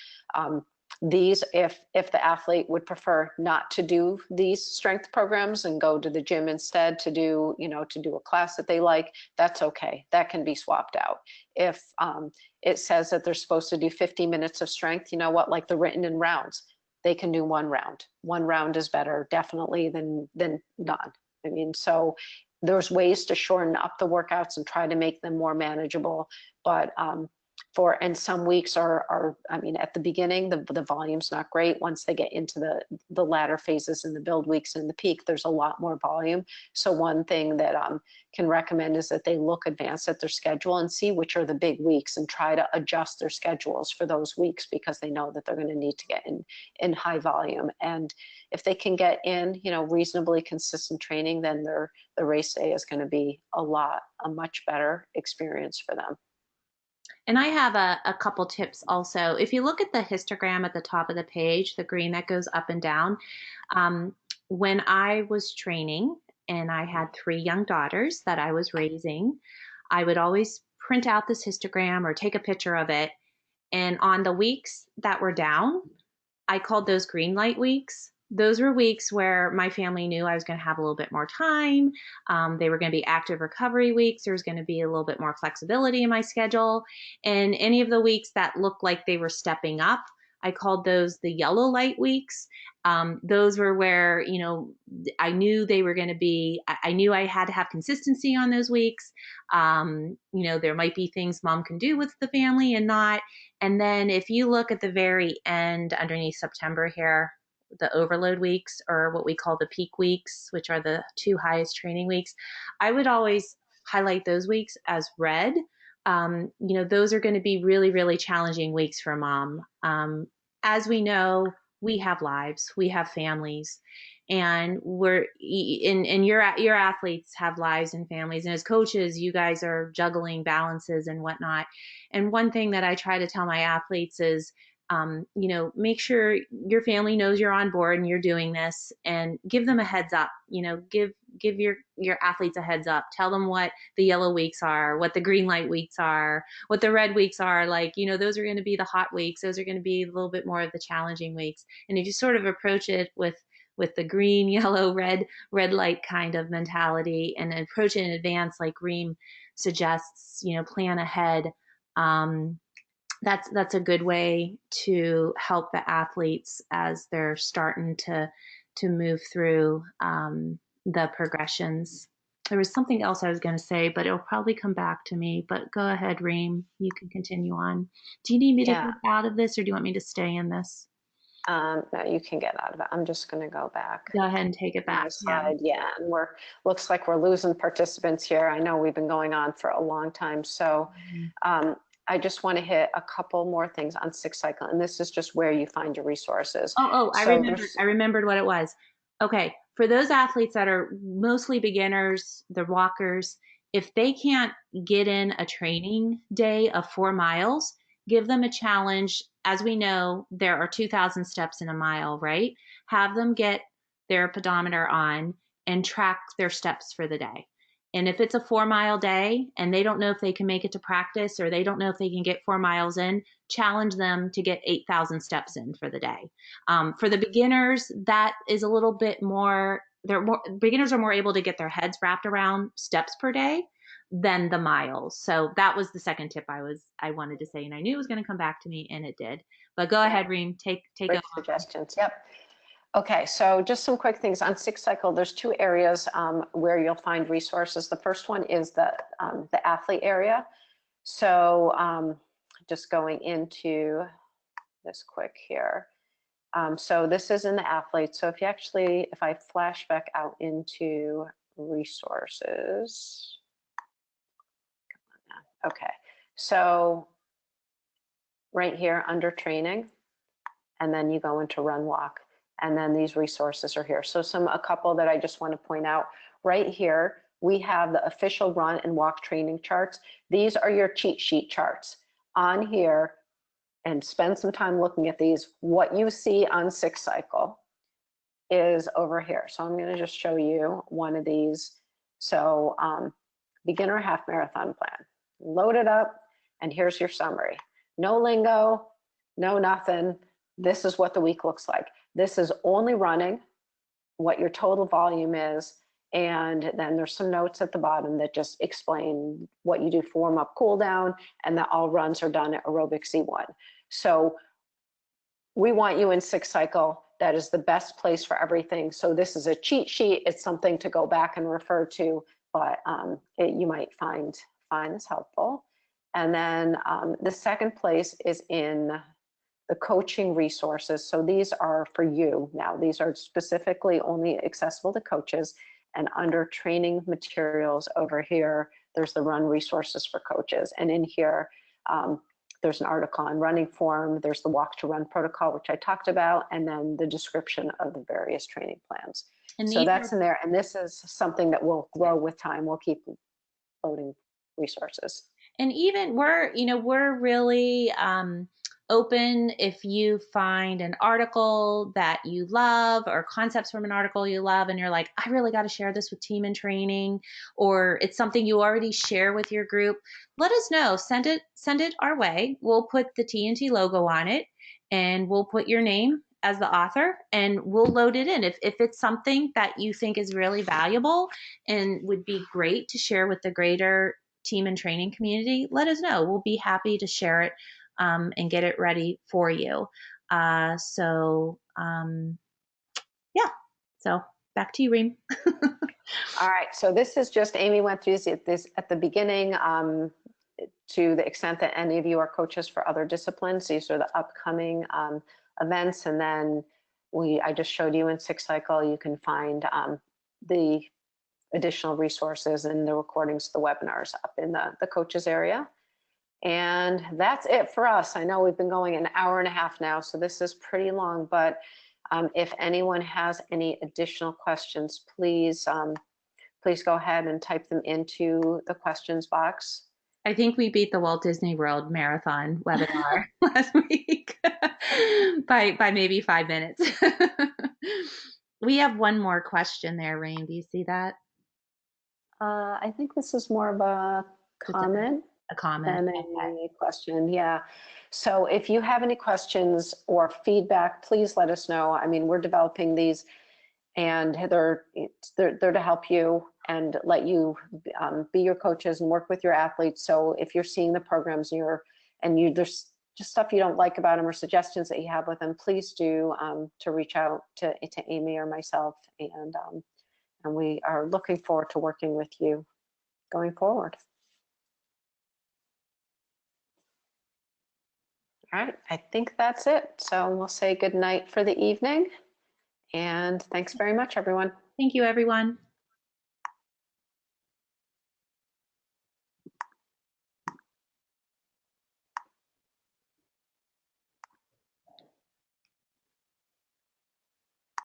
These, if the athlete would prefer not to do these strength programs and go to the gym instead to do, to do a class that they like, that's okay. That can be swapped out. If it says that they're supposed to do 50 minutes of strength, you know what, like the written in rounds, they can do one round. One round is better, definitely, than none. I mean, so there's ways to shorten up the workouts and try to make them more manageable. But and some weeks are, I mean, at the beginning, the volume's not great. Once they get into the latter phases and the build weeks and the peak, there's a lot more volume. So one thing that can recommend is that they look advanced at their schedule and see which are the big weeks and try to adjust their schedules for those weeks, because they know that they're going to need to get in high volume. And if they can get in, reasonably consistent training, then the race day is going to be a much better experience for them. And I have a couple tips also. If you look at the histogram at the top of the page, the green that goes up and down, when I was training and I had 3 young daughters that I was raising, I would always print out this histogram or take a picture of it. And on the weeks that were down, I called those green light weeks. Those were weeks where my family knew I was going to have a little bit more time. They were going to be active recovery weeks. There was going to be a little bit more flexibility in my schedule. And any of the weeks that looked like they were stepping up, I called those the yellow light weeks. Those were where, I knew they were going to be, I knew I had to have consistency on those weeks. There might be things mom can do with the family and not. And then if you look at the very end underneath September here, the overload weeks, or what we call the peak weeks, which are the 2 highest training weeks, I would always highlight those weeks as red. Those are going to be really, really challenging weeks for mom. As we know, we have lives, we have families, and your athletes have lives and families. And as coaches, you guys are juggling balances and whatnot. And one thing that I try to tell my athletes is, make sure your family knows you're on board and you're doing this, and give them a heads up. Give your athletes a heads up. Tell them what the yellow weeks are, what the green light weeks are, what the red weeks are. Like, those are going to be the hot weeks. Those are going to be a little bit more of the challenging weeks. And if you sort of approach it with the green, yellow, red light kind of mentality, and approach it in advance, like Reem suggests, plan ahead. That's a good way to help the athletes as they're starting to move through the progressions. There was something else I was going to say, but it'll probably come back to me. But go ahead, Reem. You can continue on. Do you need me to get out of this, or do you want me to stay in this? No, you can get out of it. I'm just going to go back. Go ahead and take it back. Slide. Yeah, and looks like we're losing participants here. I know we've been going on for a long time, so I just want to hit a couple more things on 6 cycle, and this is just where you find your resources. I remembered what it was. Okay, for those athletes that are mostly beginners, the walkers, if they can't get in a training day of 4 miles, give them a challenge. As we know, there are 2,000 steps in a mile, right? Have them get their pedometer on and track their steps for the day. And if it's a 4 mile day and they don't know if they can make it to practice, or they don't know if they can get 4 miles in, challenge them to get 8,000 steps in for the day. For the beginners, that is a little bit more, beginners are more able to get their heads wrapped around steps per day than the miles. So that was the second tip I wanted to say, and I knew it was going to come back to me, and it did. But go ahead, Reem, take Great suggestions. Yep. Okay, so just some quick things on 6 cycle. There's 2 areas where you'll find resources. The first one is the athlete area. So just going into this quick here. So this is in the athlete. So if you actually, if I flash back out into resources, okay. So right here under training, and then you go into run walk, and then these resources are here. So a couple that I just want to point out right here, we have the official run and walk training charts. These are your cheat sheet charts on here, and spend some time looking at these. What you see on 6 Cycle is over here. So I'm going to just show you one of these. So beginner half marathon plan, load it up, and here's your summary. No lingo, no nothing. This is what the week looks like. This is only running, what your total volume is, and then there's some notes at the bottom that just explain what you do for warm up, cool down, and that all runs are done at aerobic C1. So we want you in 6 Cycle. That is the best place for everything. So this is a cheat sheet. It's something to go back and refer to, but you might find this helpful. And then the second place is in the coaching resources. So these are for you now. These are specifically only accessible to coaches. And under training materials over here, there's the run resources for coaches. And in here, there's an article on running form. There's the walk to run protocol, which I talked about, and then the description of the various training plans. And so that's in there. And this is something that will grow with time. We'll keep loading resources. And even we're really open if you find an article that you love or concepts from an article you love and you're like, I really got to share this with team in training, or it's something you already share with your group, let us know. Send it our way. We'll put the TNT logo on it and we'll put your name as the author and we'll load it in. If it's something that you think is really valuable and would be great to share with the greater team and training community, let us know. We'll be happy to share it and get it ready for you. Yeah. So back to you, Reem. All right. So this is just, Amy went through this at the beginning. To the extent that any of you are coaches for other disciplines, these are the upcoming events. And then I just showed you in 6 Cycle, you can find the additional resources and the recordings of the webinars up in the coaches area. And that's it for us. I know we've been going an hour and a half now, so this is pretty long, but if anyone has any additional questions, please go ahead and type them into the questions box. I think we beat the Walt Disney World Marathon webinar last week by maybe 5 minutes. We have one more question there, Reem. Do you see that? I think this is more of a comment. A comment. Than a question. Yeah. So if you have any questions or feedback, please let us know. I mean, we're developing these and they're to help you and let you be your coaches and work with your athletes. So if you're seeing the programs and there's just stuff you don't like about them or suggestions that you have with them, please do to reach out to Amy or myself. And we are looking forward to working with you going forward. All right, I think that's it. So we'll say good night for the evening. And thanks very much, everyone. Thank you, everyone.